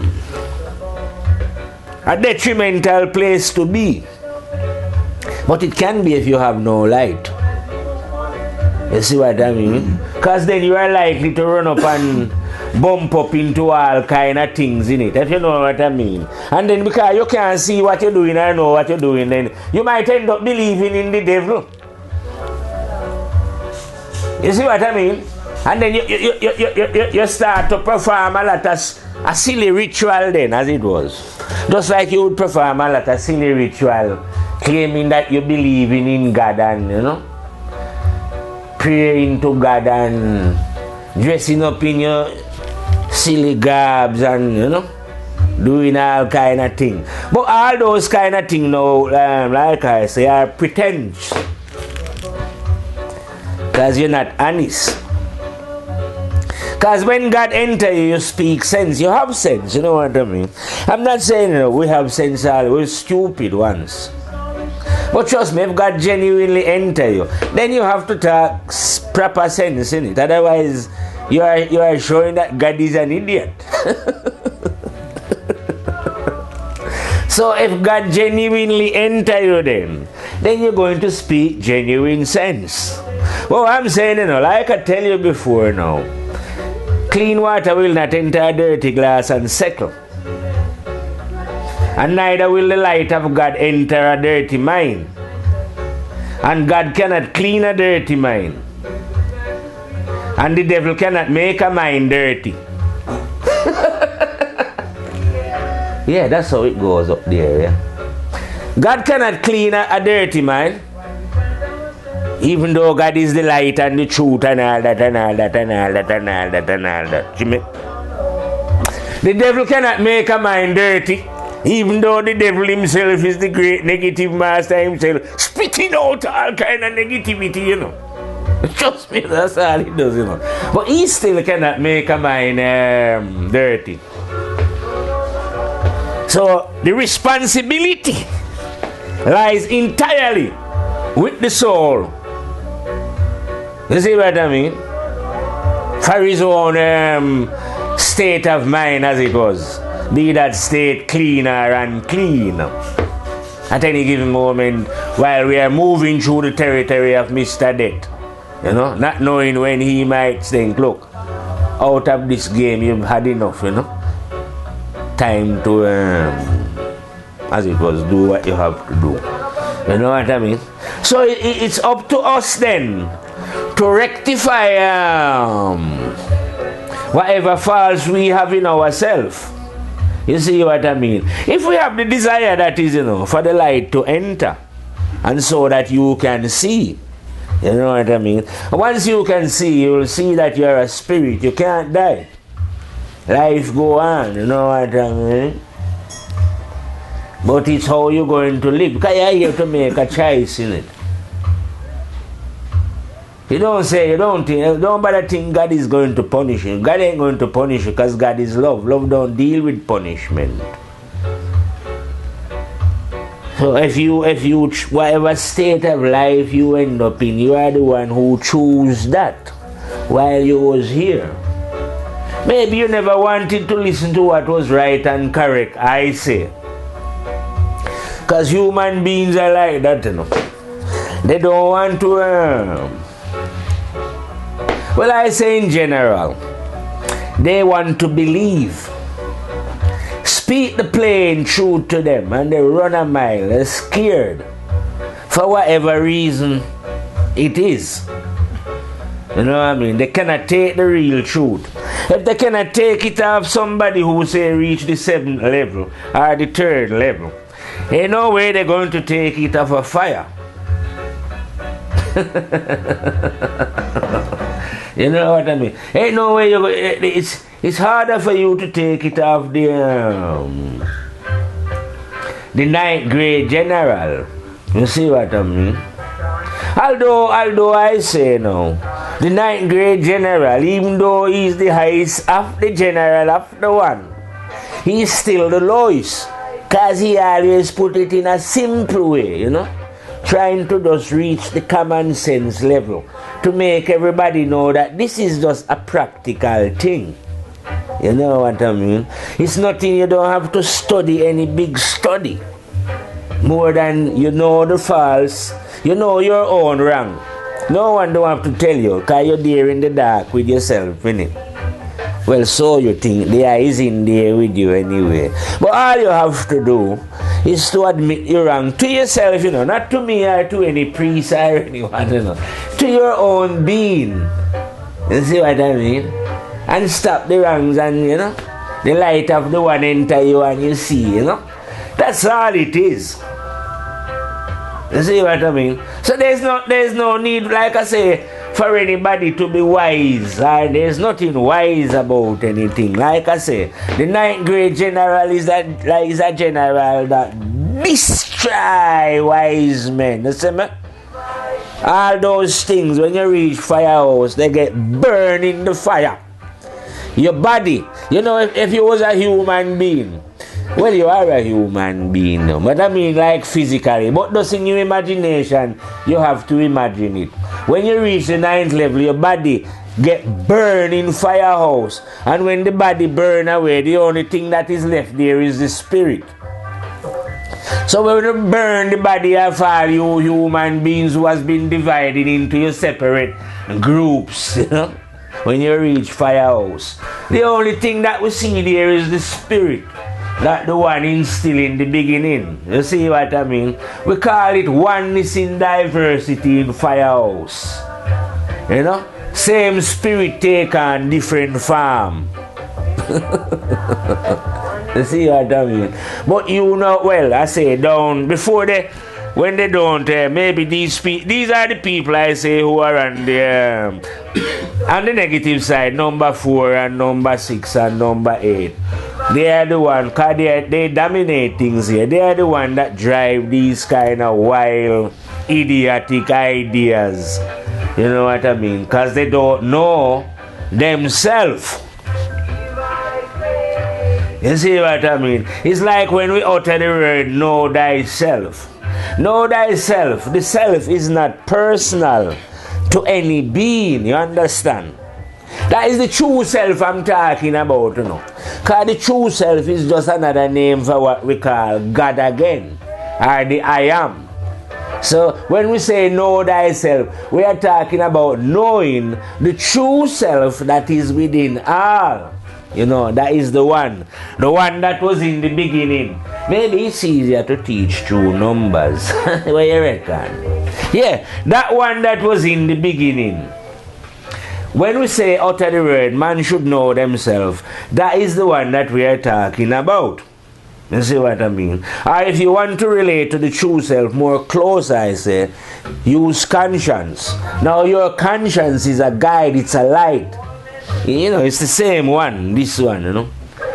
detrimental place to be. But it can be if you have no light. You see what I mean? Because then you are likely to run up and bump up into all kind of things in it, if you know what I mean. And then because you can't see what you're doing or know what you're doing, then you might end up believing in the devil. You see what I mean? And then you start to perform a lot of a silly ritual then, as it was. Just like you would perform a lot of silly ritual claiming that you believe in God and, you know, praying to God and dressing up in your silly garbs and, you know, doing all kind of things. But all those kind of things now, like I say, are pretense. Because you're not honest. Because when God enters you, you speak sense. You have sense, you know what I mean? I'm not saying, you know, we have sense all, we're stupid ones. But trust me, if God genuinely enter you, then you have to talk proper sense in it. Otherwise, you are showing that God is an idiot. So if God genuinely enter you then you're going to speak genuine sense. Well, I'm saying, you know, like I tell you before now, clean water will not enter a dirty glass and settle. And neither will the light of God enter a dirty mind. And God cannot clean a dirty mind. And the devil cannot make a mind dirty. Yeah, that's how it goes up there, yeah. God cannot clean a dirty mind. Even though God is the light and the truth and all that and all that and all that and all that and all that. The devil cannot make a mind dirty. Even though the devil himself is the great negative master himself, spitting out all kind of negativity, you know. Trust me, that's all he does, you know. But he still cannot make a mind dirty. So the responsibility lies entirely with the soul. You see what I mean? For his own state of mind, as it was. Be that state clean or unclean. At any given moment, while we are moving through the territory of Mr. Death, you know, not knowing when he might think, look, out of this game you've had enough, you know. Time to, as it was, do what you have to do. You know what I mean? So it's up to us then to rectify whatever faults we have in ourselves. You see what I mean? If we have the desire that is, you know, for the light to enter, and so that you can see, you know what I mean? Once you can see, you will see that you are a spirit. You can't die. Life go on, you know what I mean? But it's how you're going to live. Because you're here to make a choice in it. You don't say, don't bother think God is going to punish you. God ain't going to punish you because God is love. Love don't deal with punishment. So if you, whatever state of life you end up in, you are the one who chose that while you was here. Maybe you never wanted to listen to what was right and correct, I say. Because human beings are like that, you know. They don't want to, well, I say in general, they want to believe. Speak the plain truth to them and they run a mile. They're scared for whatever reason it is. You know what I mean? They cannot take the real truth. If they cannot take it off somebody who say reach the 7th level or the 3rd level, ain't no way they're going to take it off a fire. You know what I mean? Ain't no way you go. It's harder for you to take it off the 9th grade general. You see what I mean? Although I say no, the 9th grade general, even though he's the highest of the general of the one, he's still the lowest. Because he always put it in a simple way, you know? Trying to just reach the common sense level to make everybody know that this is just a practical thing. You know what I mean? It's nothing you don't have to study any big study. More than you know the false, you know your own wrong. No one don't have to tell you because you're there in the dark with yourself, innit? Well, so you think the eye is in there with you anyway. But all you have to do is to admit you're wrong to yourself, you know, not to me or to any priest or anyone, you know, to your own being. You see what I mean? And stop the wrongs and, you know, the light of the one enter you and you see, you know. That's all it is. You see what I mean? So there's no need, like I say, for anybody to be wise. There's nothing wise about anything. Like I say, the 9th grade general is a general that destroy wise men. You see me? All those things, when you reach firehouse, they get burned in the fire. Your body, you know, if you was a human being, well, you are a human being now, but I mean like physically, but just in your imagination, you have to imagine it. When you reach the 9th level, your body get burned in firehouse, and when the body burn away, the only thing that is left there is the spirit. So when you burn the body of all you human beings who has been divided into your separate groups, you know, when you reach firehouse, the only thing that we see there is the spirit. That the one instilled in the beginning. You see what I mean? We call it oneness in diversity in firehouse. You know? Same spirit take on different form. You see what I mean? But you know, well, I say down before when they don't, maybe these are the people I say who are on the negative side, number 4 and number 6 and number 8. They are the one, because they dominate things here. They are the one that drive these kind of wild, idiotic ideas. You know what I mean? Because they don't know themselves. You see what I mean? It's like when we utter the word, know thyself. Know thyself. The self is not personal to any being. You understand? That is the true self I'm talking about, you know. Because the true self is just another name for what we call God again, or the I am. So when we say know thyself, we are talking about knowing the true self that is within all. You know, that is the one that was in the beginning. Maybe it's easier to teach through numbers. What you reckon? Yeah, that one that was in the beginning. When we say utter the word, man should know themselves, that is the one that we are talking about. You see what I mean? Or if you want to relate to the true self more close, I say, use conscience. Now your conscience is a guide, it's a light. You know, it's the same one, this one, you know.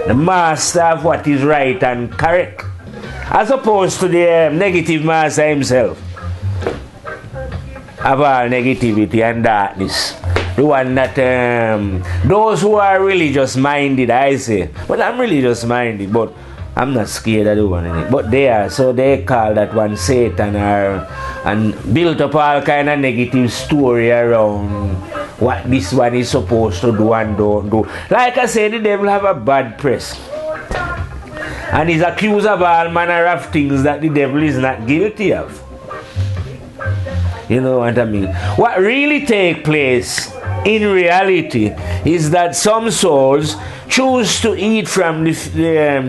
The master of what is right and correct. As opposed to the negative master himself. Of all negativity and darkness. The one that, those who are religious minded, I say. But I'm religious minded, but I'm not scared of the one in it, but they are. So they call that one Satan, and built up all kind of negative story around what this one is supposed to do and don't do. Like I said, the devil have a bad press. And he's accused of all manner of things that the devil is not guilty of. You know what I mean? What really take place in reality is that some souls choose to eat from the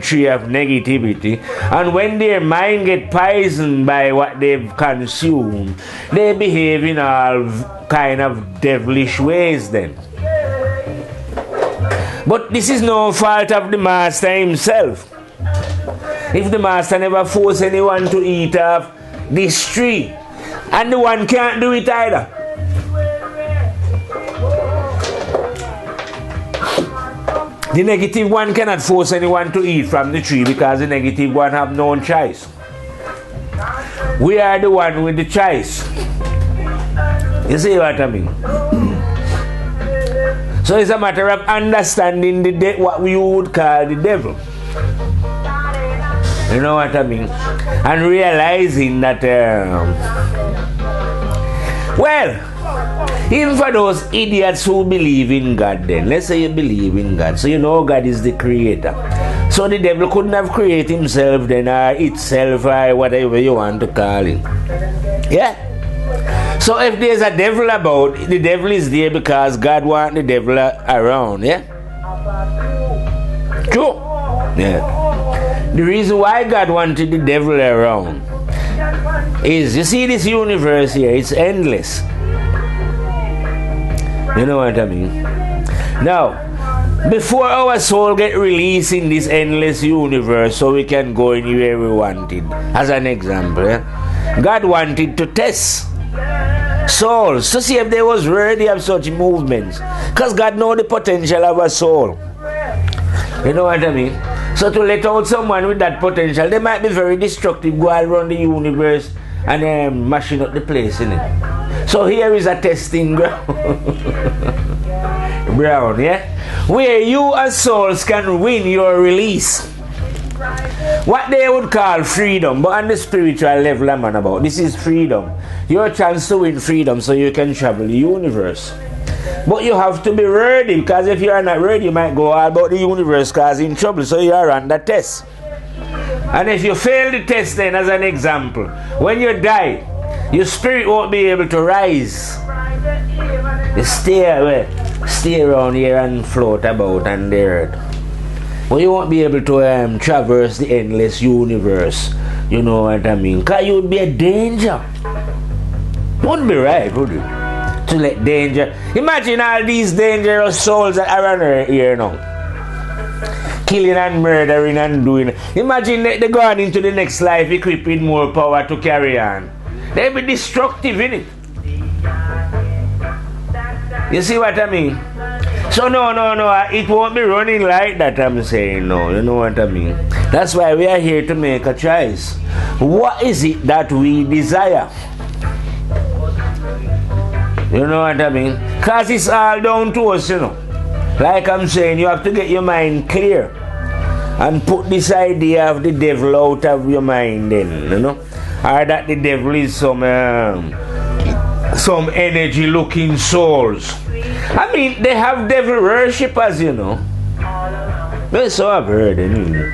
tree of negativity, and when their mind get poisoned by what they've consumed, they behave in all kind of devilish ways then. But this is no fault of the master himself. If the master never force anyone to eat off this tree, and the one can't do it either. The negative one cannot force anyone to eat from the tree because the negative one have no choice. We are the one with the choice. You see what I mean? So it's a matter of understanding what we would call the devil. You know what I mean? And realizing that, well, even for those idiots who believe in God then, let's say you believe in God, so you know God is the creator. So the devil couldn't have created himself then, or itself, or whatever you want to call it. Yeah? So if there's a devil about, the devil is there because God wants the devil around, yeah? True. Yeah. The reason why God wanted the devil around is, you see this universe here, it's endless. You know what I mean? Now, before our soul get released in this endless universe so we can go anywhere we wanted, as an example, God wanted to test souls to see if they was worthy of such movements, because God knows the potential of a soul. You know what I mean? So to let out someone with that potential, they might be very destructive, go all around the universe and mashing up the place, innit? So here is a testing ground. Brown, yeah? Where you as souls can win your release. What they would call freedom, but on the spiritual level I'm on about. This is freedom. Your chance to win freedom so you can travel the universe. But you have to be ready, because if you are not ready, you might go all about the universe causing trouble, so you are under test. And if you fail the test then, as an example, when you die, your spirit won't be able to rise. You stay around here and float about on the earth. But you won't be able to traverse the endless universe. You know what I mean? Because you would be a danger. Wouldn't be right, would you? To let danger. Imagine all these dangerous souls that are around here now. Killing and murdering and doing. Imagine they going into the next life equipped with more power to carry on. They'll be destructive, innit? You see what I mean? So no, it won't be running like that, I'm saying. No, you know what I mean? That's why we are here to make a choice. What is it that we desire? You know what I mean? Because it's all down to us, you know. Like I'm saying, you have to get your mind clear and put this idea of the devil out of your mind then, you know. Or that the devil is some energy looking souls. I mean, they have devil worshippers, you know. Well, so I've heard anyway.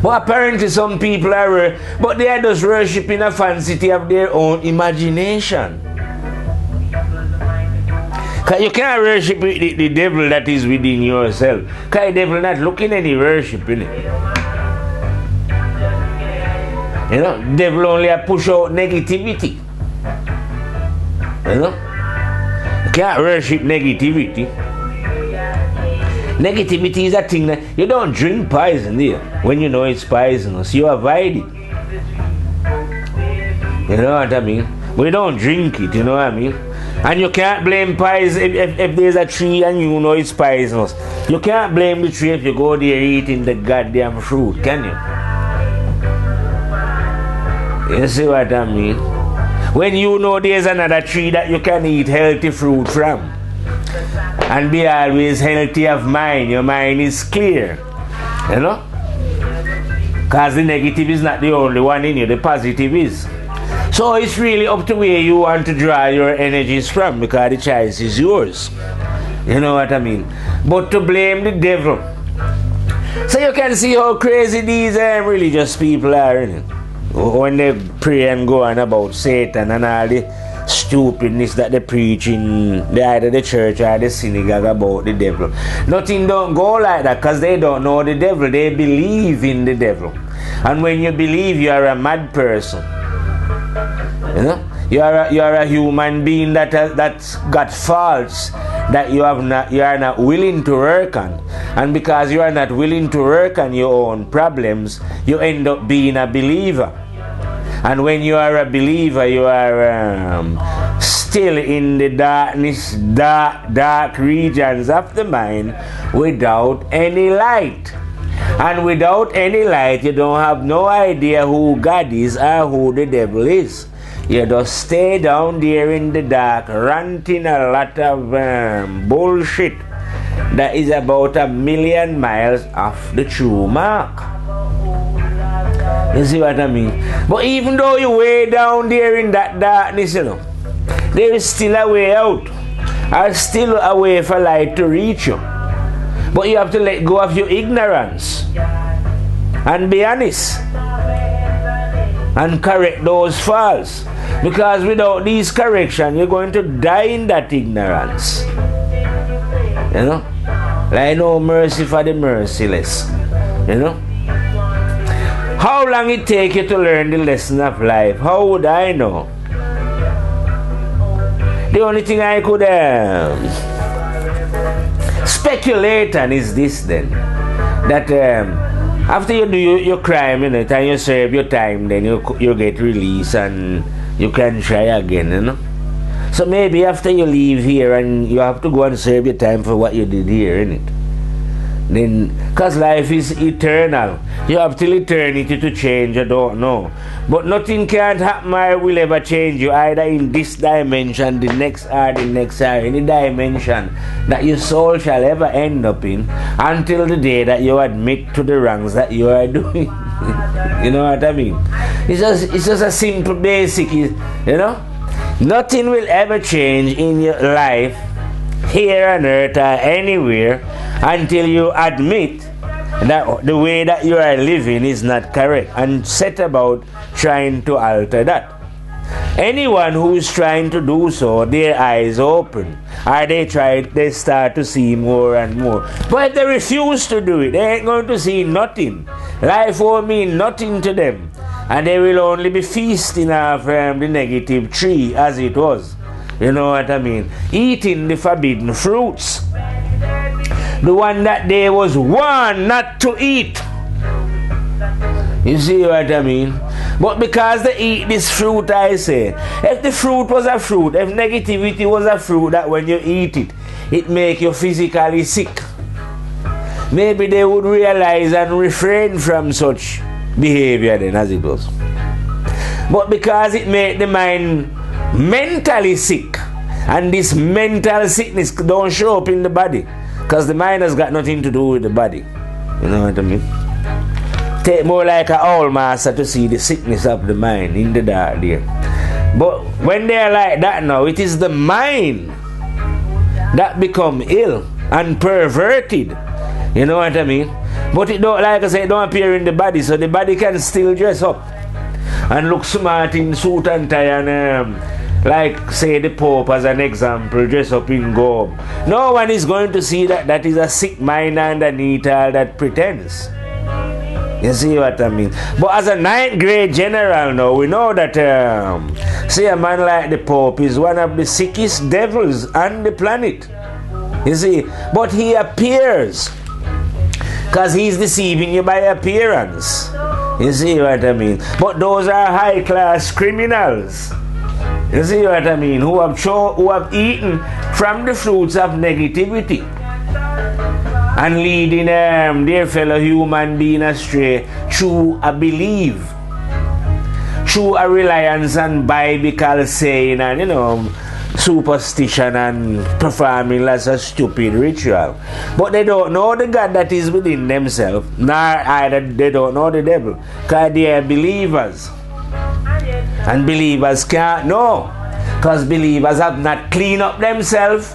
But apparently some people are, but they are just worshipping a fancy of their own imagination. Because you can't worship the devil that is within yourself. Because the devil not looking any worship in it. You know, the devil only push out negativity. You know? You can't worship negativity. Negativity is a thing that you don't drink poison, do you? When you know it's poisonous, you avoid it. You know what I mean? We don't drink it, you know what I mean? And you can't blame poison if there's a tree and you know it's poisonous. You can't blame the tree if you go there eating the goddamn fruit, can you? You see what I mean? When you know there's another tree that you can eat healthy fruit from, and be always healthy of mind, your mind is clear, you know? Because the negative is not the only one in you, the positive is. So it's really up to where you want to draw your energies from, because the choice is yours. You know what I mean? But to blame the devil. So you can see how crazy these religious people are, innit? When they pray and go on about Satan and all the stupidness that they preach in either the church or the synagogue about the devil. Nothing don't go like that, because they don't know the devil. They believe in the devil. And when you believe, you are a mad person. You know? You are a human being that's got faults that you are not willing to work on. And because you are not willing to work on your own problems, you end up being a believer. And when you are a believer, you are still in the dark regions of the mind without any light. And without any light, you don't have no idea who God is or who the devil is. You just stay down there in the dark, ranting a lot of bullshit that is about 1,000,000 miles off the true mark. You see what I mean? But even though you're way down there in that darkness, you know, there is still a way out. Or still a way for light to reach you. But you have to let go of your ignorance. And be honest. And correct those faults. Because without these correction, you're going to die in that ignorance. You know? Like no mercy for the merciless. You know? How long it take you to learn the lesson of life? How would I know? The only thing I could speculate on is this then. That after you do your crime in it and you serve your time, then you get released and you can try again, you know. So maybe after you leave here and you have to go and serve your time for what you did here, innit? Then, because life is eternal, you have till eternity to change, I don't know. But nothing can't happen or will ever change you, either in this dimension, the next or any dimension that your soul shall ever end up in, until the day that you admit to the wrongs that you are doing. You know what I mean? It's just a simple basic, you know? Nothing will ever change in your life, here on earth or anywhere, until you admit that the way that you are living is not correct and set about trying to alter that. Anyone who is trying to do so, their eyes open, or they start to see more and more. But if they refuse to do it, they ain't going to see nothing. Life won't mean nothing to them, and they will only be feasting off the negative tree as it was. You know what I mean? Eating the forbidden fruits. The one that they was warned not to eat. You see what I mean? But because they eat this fruit, I say, if the fruit was a fruit, if negativity was a fruit that when you eat it, it make you physically sick, maybe they would realize and refrain from such behavior then, as it was. But because it made the mind mentally sick, and this mental sickness don't show up in the body, because the mind has got nothing to do with the body. You know what I mean? Take more like an owl master to see the sickness of the mind in the dark there. But when they are like that now, it is the mind that become ill and perverted. You know what I mean? But it don't, like I say, it don't appear in the body, so the body can still dress up and look smart in suit and tie and like say the Pope as an example, dress up in gold. No one is going to see that is a sick mind underneath all that pretense. You see what I mean? But as a 9th grade general now, we know that say a man like the Pope is one of the sickest devils on the planet. You see? But he appears, because he's deceiving you by appearance. You see what I mean? But those are high class criminals. You see what I mean? Who have eaten from the fruits of negativity and leading their fellow human being astray through a belief, through a reliance on biblical saying and superstition and performing lots of stupid ritual. But they don't know the God that is within themselves, nor either they don't know the devil, because they are believers. And believers can't know, because believers have not cleaned up themselves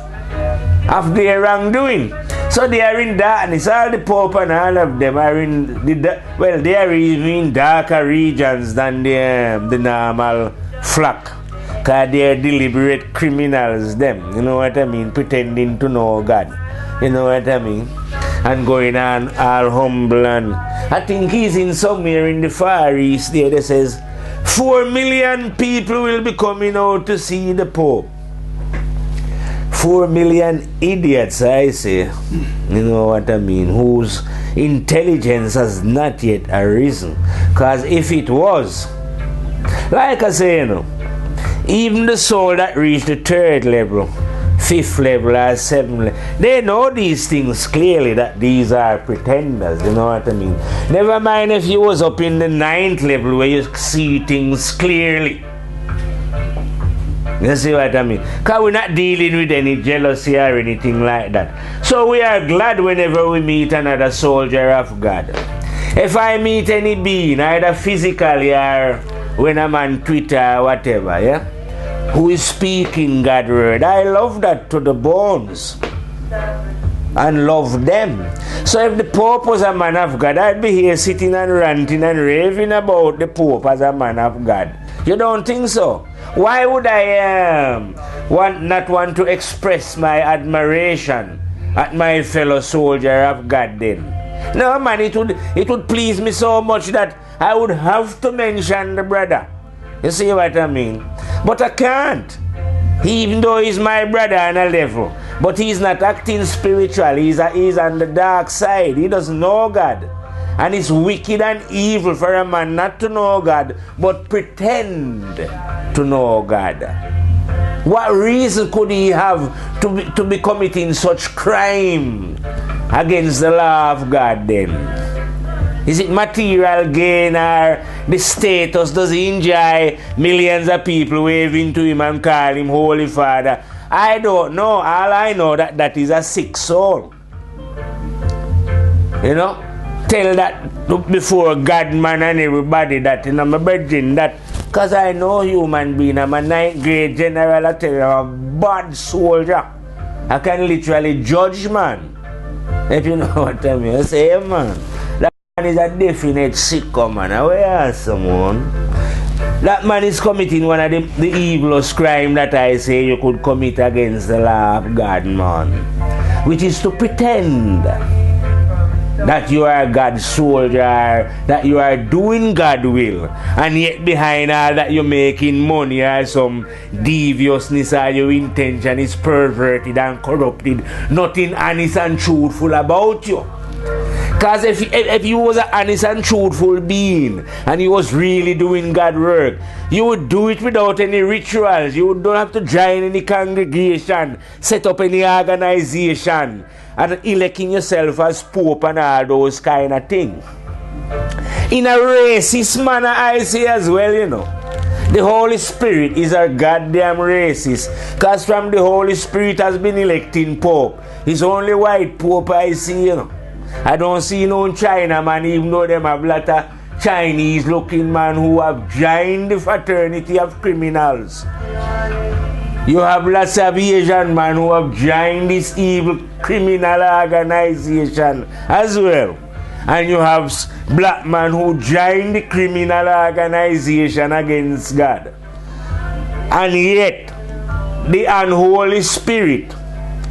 of their wrongdoing. So they are in darkness. All the Pope and all of them are in they are even in darker regions than the normal flock, because they are deliberate criminals, them, you know what I mean, pretending to know God, you know what I mean, and going on all humble. And I think he's in somewhere in the Far East there that says 4 million people will be coming out to see the Pope. 4 million idiots, I say, you know what I mean, whose intelligence has not yet arisen. Because if it was, like I say, you know, even the soul that reached the 3rd level, 5th level or 7th level, they know these things clearly, that these are pretenders, you know what I mean. Never mind if you was up in the 9th level where you see things clearly. You see what I mean? Because we're not dealing with any jealousy or anything like that. So we are glad whenever we meet another soldier of God. If I meet any being, either physically or when I'm on Twitter or whatever, yeah, who is speaking God's word, I love that to the bones and love them. So if the Pope was a man of God, I'd be here sitting and ranting and raving about the Pope as a man of God. You don't think so? Why would I not want to express my admiration at my fellow soldier of God then? No man, it would please me so much that I would have to mention the brother. You see what I mean? But I can't. Even though he's my brother on a level, but he's not acting spiritual. He's on the dark side. He doesn't know God. And it's wicked and evil for a man not to know God, but pretend to know God. What reason could he have to be committing such crime against the law of God then? Is it material gain, or the status? Does he enjoy millions of people waving to him and call him Holy Father? I don't know. All I know that is a sick soul. You know? Tell that before God, man, and everybody that, you know, my brethren, that, because I know human being, I'm a 9th grade general, I tell you, I'm a bad soldier. I can literally judge, man. If you know what I mean. I say, hey, man, that man is a definite sicko, man. Where is someone? That man is committing one of the evilest crime that I say you could commit against the law of God, man. Which is to pretend that you are God's soldier, that you are doing God's will, and yet behind all that you're making money or some deviousness or your intention is perverted and corrupted. Nothing honest and truthful about you. Because if you was an honest and truthful being and you was really doing God's work, you would do it without any rituals. You don't have to join any congregation, set up any organization, and electing yourself as Pope and all those kind of things. In a racist manner, I say as well, you know. The Holy Spirit is a goddamn racist. Because from the Holy Spirit has been electing Pope. It's only white Pope I see, you know. I don't see no China man, even though them have a lot of Chinese looking man who have joined the fraternity of criminals. You have lots of Asian men who have joined this evil criminal organization as well. And you have black men who joined the criminal organization against God. And yet, the unholy spirit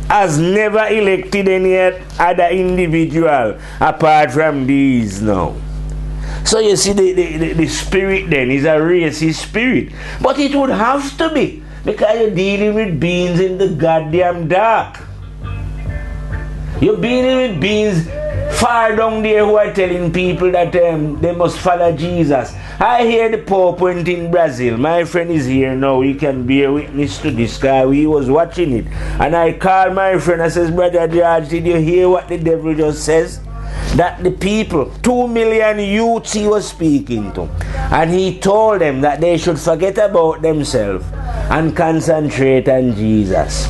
has never elected any other individual apart from these now. So you see, the spirit then is a racist spirit. But it would have to be, because you're dealing with beings in the goddamn dark. You're dealing with beings far down there who are telling people that they must follow Jesus. I hear the Pope went in Brazil. My friend is here now. He can bear witness to this guy. He was watching it. And I called my friend. I says, Brother George, did you hear what the devil just says? That the people, 2 million youths he was speaking to, and he told them that they should forget about themselves and concentrate on Jesus.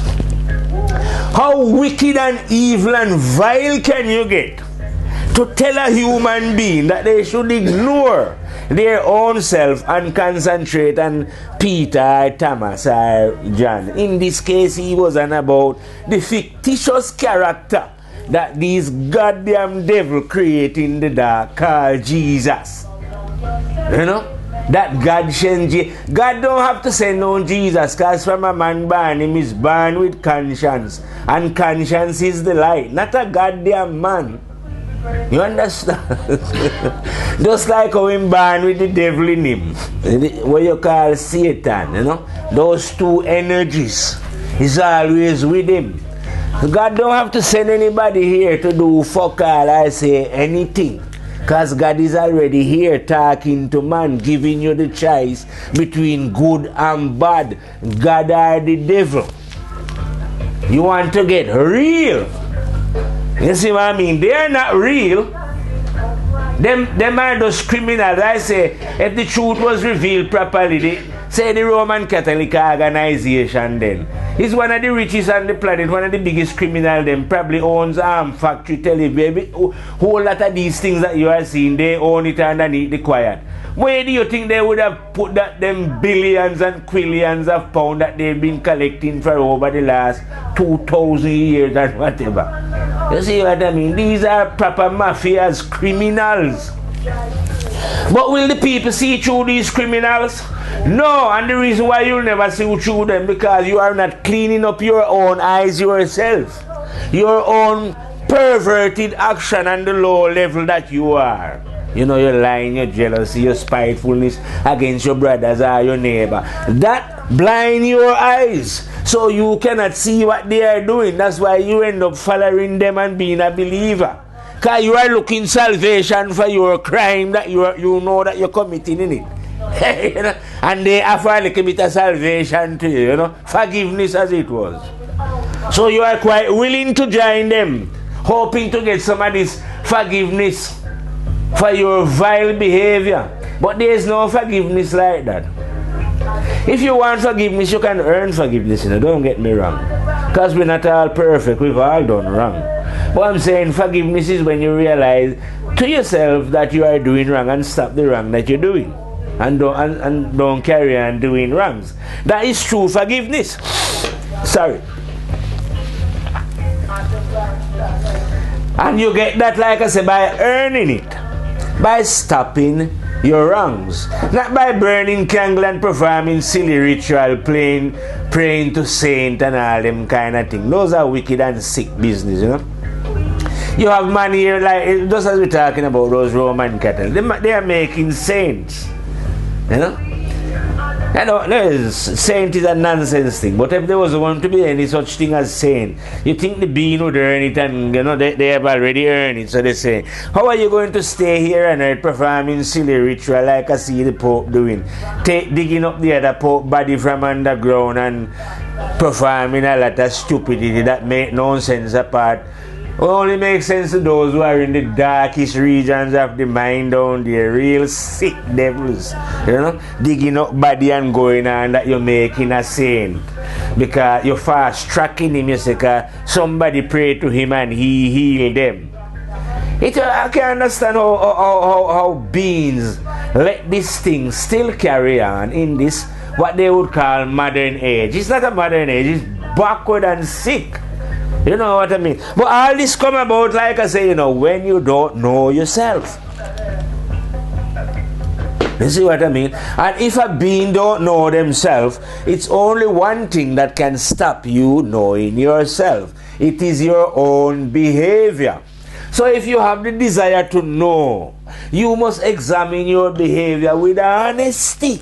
How wicked and evil and vile can you get to tell a human being that they should ignore their own self and concentrate on Peter, Thomas, or John? In this case, he wasn't about the fictitious character that these goddamn devil create in the dark called Jesus. You know? That God sends God don't have to send on Jesus, because from a man born, him is born with conscience. And conscience is the light, not a goddamn man. You understand? Just like how him born with the devil in him, what you call Satan, you know? Those two energies is always with him. God don't have to send anybody here to do fuck all I say anything. Because God is already here talking to man, giving you the choice between good and bad, God or the devil. You want to get real. You see what I mean? They are not real. Them are those criminals. I say, if the truth was revealed properly, say the Roman Catholic organization then is one of the richest on the planet, one of the biggest criminals. Them probably owns factory, television, whole lot of these things that you are seeing, they own it underneath the quiet. Where do you think they would have put that them billions and quillions of pounds that they've been collecting for over the last 2,000 years and whatever? You see what I mean? These are proper mafias, criminals. But will the people see through these criminals? No, and the reason why you'll never see through them, because you are not cleaning up your own eyes yourself. Your own perverted action on the low level that you are. You know, your lying, your jealousy, your spitefulness against your brothers or your neighbor. That blind your eyes, so you cannot see what they are doing. That's why you end up following them and being a believer. Because you are looking salvation for your crime that you know that you're committing in it. You know? And they offer a little bit of salvation to you, you know, forgiveness as it was. So you are quite willing to join them, hoping to get some of this forgiveness for your vile behavior. But there is no forgiveness like that. If you want forgiveness, you can earn forgiveness, you know, don't get me wrong. Because we're not all perfect, we've all done wrong. But I'm saying forgiveness is when you realize to yourself that you are doing wrong and stop the wrong that you're doing. And don't carry on doing wrongs. That is true forgiveness. Sorry. And you get that, like I said, by earning it. By stopping your wrongs. Not by burning candle and performing silly ritual, praying to saint and all them kind of thing. Those are wicked and sick business, you know. You have man here, like, just as we're talking about those Roman Catholics, they are making saints. You know? I know saint is a nonsense thing, but if there was going to be any such thing as saint, you think the being would earn it, and you know they have already earned it. So they say, how are you going to stay here and earth performing silly ritual like I see the Pope doing, digging up the other Pope body from underground and performing a lot of stupidity that make no sense apart? Only makes sense to those who are in the darkest regions of the mind down there, real sick devils, you know, digging up body and going on that you're making a saint. Because you're fast tracking him, you say, somebody prayed to him and he healed them. I can understand how beings let this thing still carry on in this, what they would call modern age. It's not a modern age, it's backward and sick. You know what I mean? But all this come about, like I say, you know, when you don't know yourself. You see what I mean? And if a being don't know themselves, it's only one thing that can stop you knowing yourself. It is your own behavior. So if you have the desire to know, you must examine your behavior with honesty.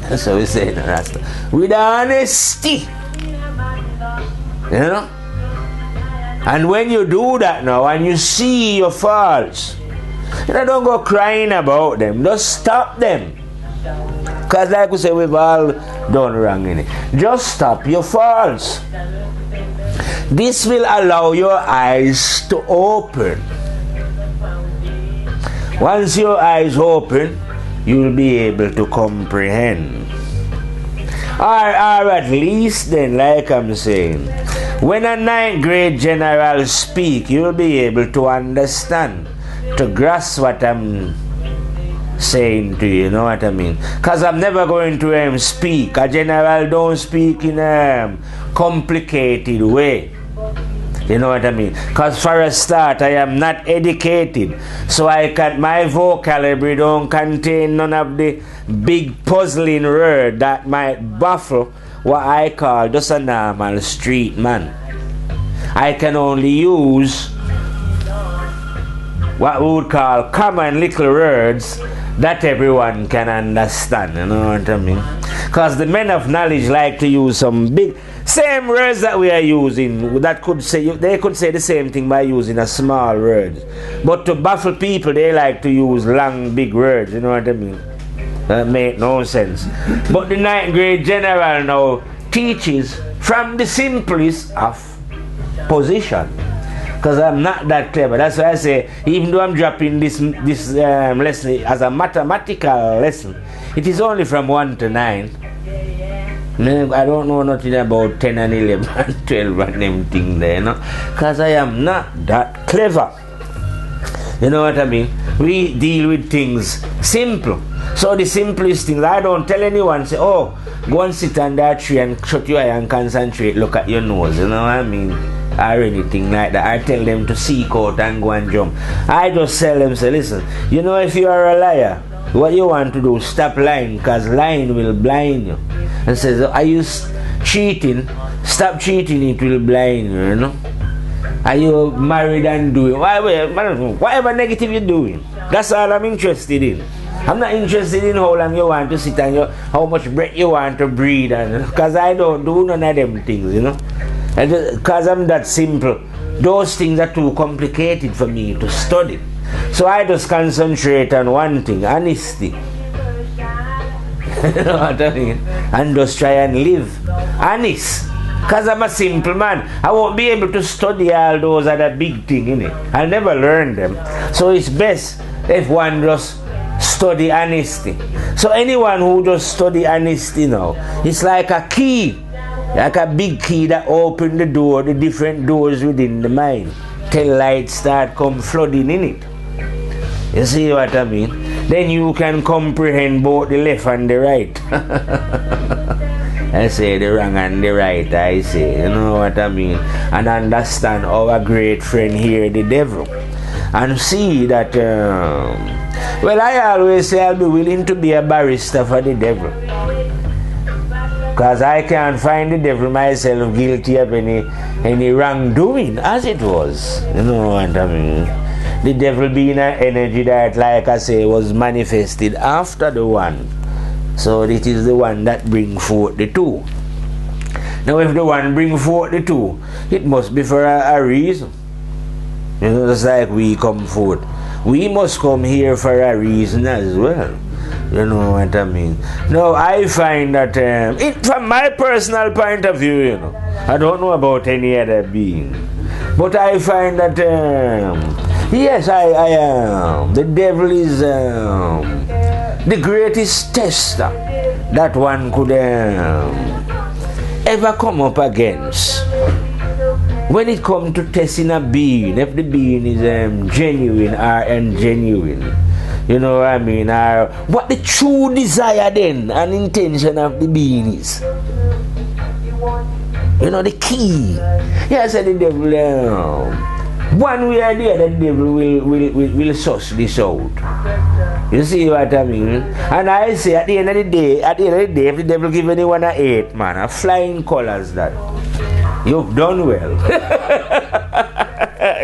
That's what we say in Rasta. With honesty. You know? And when you do that now and you see your faults, you know, don't go crying about them. Just stop them. Because like we say, we've all done wrong in it. Just stop your faults. This will allow your eyes to open. Once your eyes open, you will be able to comprehend. Or at least then, like I'm saying, when a 9th grade general speak, you'll be able to understand, to grasp what I'm saying to you, you know what I mean? Because I'm never going to speak. A general don't speak in a complicated way. You know what I mean? Because for a start, I am not educated. So my vocabulary don't contain none of the big puzzling word that might baffle what I call just a normal street man. I can only use what we would call common little words that everyone can understand, you know what I mean? Because the men of knowledge like to use some big, same words that we are using, that could say, they could say the same thing by using a small word. But to baffle people, they like to use long, big words, you know what I mean? That make no sense. But the 9th grade general now teaches from the simplest of position. Because I'm not that clever. That's why I say, even though I'm dropping this lesson as a mathematical lesson, it is only from 1 to 9. I don't know nothing about 10 and 11 and 12 and them things there, you know? Because I am not that clever. You know what I mean? We deal with things simple. So the simplest things, I don't tell anyone, say, oh, go and sit under that tree and shut your eye and concentrate, look at your nose, you know what I mean? Or anything like that. I tell them to seek out and go and jump. I just tell them, say, listen, you know, if you are a liar, what you want to do, stop lying, because lying will blind you. And says, are you cheating? Stop cheating, it will blind you, you know. Are you married and doing whatever negative you're doing? That's all I'm interested in. I'm not interested in how long you want to sit and how much breath you want to breathe, because I don't do none of them things, you know. Because I'm that simple, those things are too complicated for me to study. So I just concentrate on one thing, honesty. You know what I mean? And just try and live honest. Because I'm a simple man. I won't be able to study all those other big things, innit? I'll never learn them. So it's best if one just study honesty. So anyone who just study honesty now, it's like a key. Like a big key that open the door, the different doors within the mind, till light start come flooding in it. You see what I mean? Then you can comprehend both the left and the right. I say the wrong and the right, I say, you know what I mean? And understand our great friend here, the devil. And see that, well, I always say I'll be willing to be a barrister for the devil. Because I can't find the devil myself guilty of any wrongdoing, as it was. You know what I mean? The devil being an energy that, like I say, was manifested after the one. So it is the one that brings forth the two. Now if the one brings forth the two, it must be for a reason. You know, just like we come forth. We must come here for a reason as well. You know what I mean? Now, I find that, from my personal point of view, you know, I don't know about any other being, but I find that, yes, the devil is the greatest tester that one could ever come up against. When it comes to testing a being, if the being is genuine or ungenuine, you know what I mean, or what the true desire then and intention of the being is. You know, the key. Yes, the devil, one way or the other, the devil will suss this out. You see what I mean? And I say, at the end of the day, if the devil give anyone an 8, man, a flying colors that, you've done well.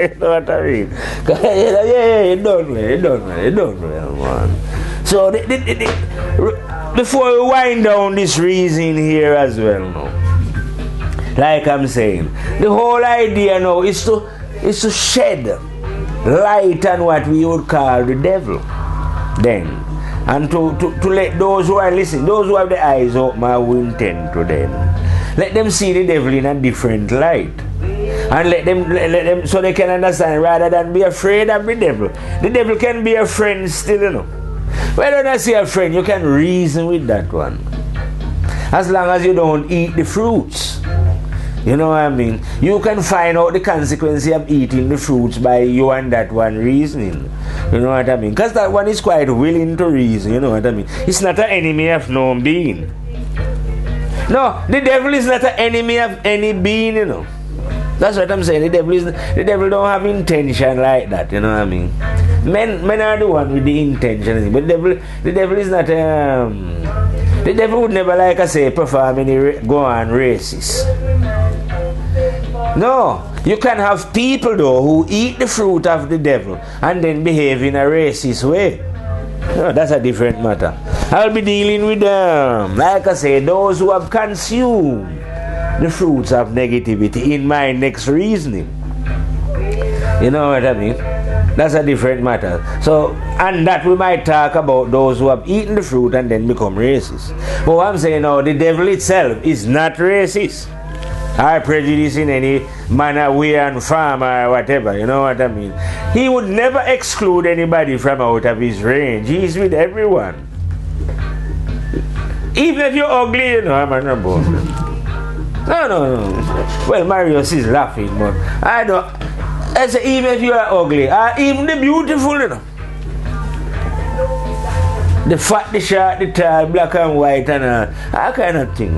You know what I mean? Yeah, you done well, man. So, before we wind down this reason here as well, no, like I'm saying, the whole idea now is to shed light on what we would call the devil. Then, and to let those who are listening, those who have the eyes open, who intend to them, let them see the devil in a different light. And let them so they can understand rather than be afraid of the devil. The devil can be a friend still, you know. When I say a friend, you can reason with that one. as long as you don't eat the fruits. You know what I mean? You can find out the consequence of eating the fruits by you and that one reasoning. You know what I mean? Because that one is quite willing to reason. You know what I mean? It's not an enemy of no being. No, the devil is not an enemy of any being, you know. That's what I'm saying. The devil don't have intention like that, you know what I mean? Men are the one with the intention, but the devil is not the devil would never, like I say, perform any go on races. No, you can have people though who eat the fruit of the devil and then behave in a racist way. No, that's a different matter. I'll be dealing with like I say, those who have consumed the fruits of negativity in my next reasoning. You know what I mean? That's a different matter. So, and that we might talk about those who have eaten the fruit and then become racist. But what I'm saying now, the devil itself is not racist or prejudice in any manner, way, and form or whatever. You know what I mean? He would never exclude anybody from out of his range. He's with everyone. Even if you're ugly, you know, I'm not born. No. Well, Marius is laughing, but I don't. I say, even if you are ugly, even the beautiful, you know. The fat, the short, the tall, black and white, and that kind of thing.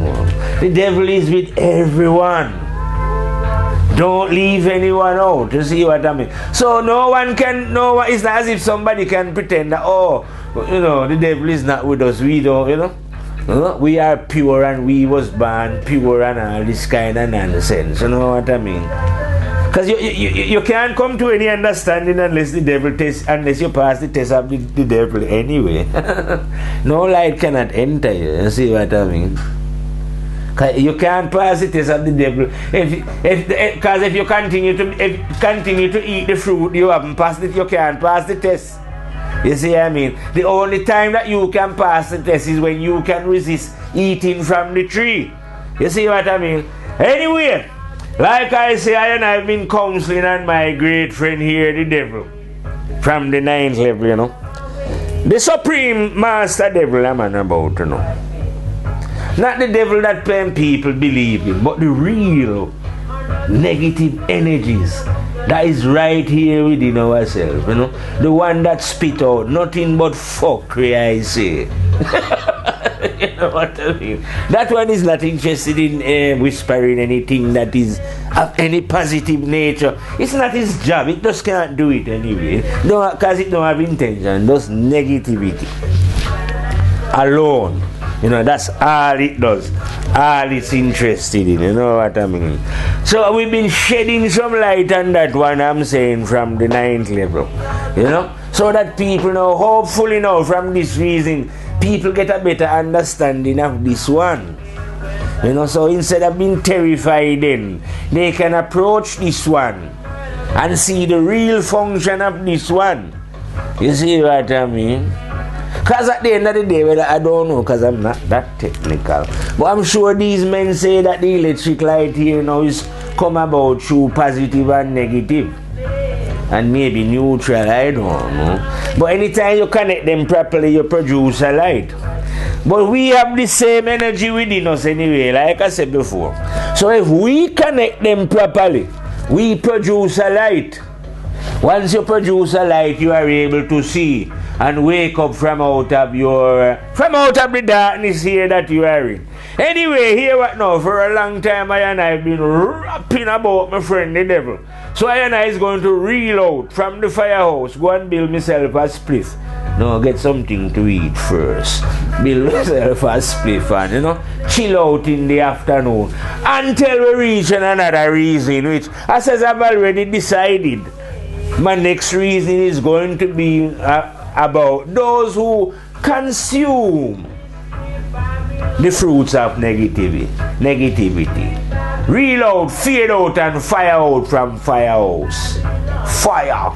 The devil is with everyone. Don't leave anyone out. You see what I mean? So it's not as if somebody can pretend that, oh, you know, the devil is not with us. We don't, you know. We are pure and we was born pure and all this kind of nonsense. You know what I mean? Because you can't come to any understanding unless you pass the test of the devil anyway. No light cannot enter you. You see what I mean? You can't pass the test of the devil because if you continue to eat the fruit, you haven't passed it. You can't pass the test. You see what I mean? The only time that you can pass the test is when you can resist eating from the tree. You see what I mean? Anyway, like I say, I've been counseling on my great friend here, the devil, from the 9th level, you know. The supreme master devil I'm on about, you know. Not the devil that people believe in, but the real negative energies that is right here within ourselves, you know. The one that spit out nothing but fuckery, I say. You know what I mean? That one is not interested in whispering anything that is of any positive nature. It's not his job. It just can't do it anyway. No, because it don't have intention. Just negativity alone. You know, that's all it does. All it's interested in. You know what I mean? So we've been shedding some light on that one, I'm saying, from the 9th level. You know? So that people know, hopefully now, from this reason, people get a better understanding of this one. You know, so instead of being terrified then, they can approach this one and see the real function of this one. You see what I mean? Because at the end of the day, well, I don't know, because I'm not that technical. But I'm sure these men say that the electric light here now is come about through positive and negative. And maybe neutral, I don't know. But anytime you connect them properly, you produce a light. But we have the same energy within us anyway, like I said before. So if we connect them properly, we produce a light. Once you produce a light, you are able to see and wake up from out of the darkness here that you are in. Anyway, here what now? For a long time I and I have been rapping about my friend the devil. So I and I is going to reel out from the firehouse, go and build myself a spliff. No, get something to eat first. Build myself a spliff and, you know, chill out in the afternoon until we reach another reason, which, as I've already decided, my next reason is going to be about those who consume the fruits of negativity. Reel out, fade out, and fire out from firehouse. Fire.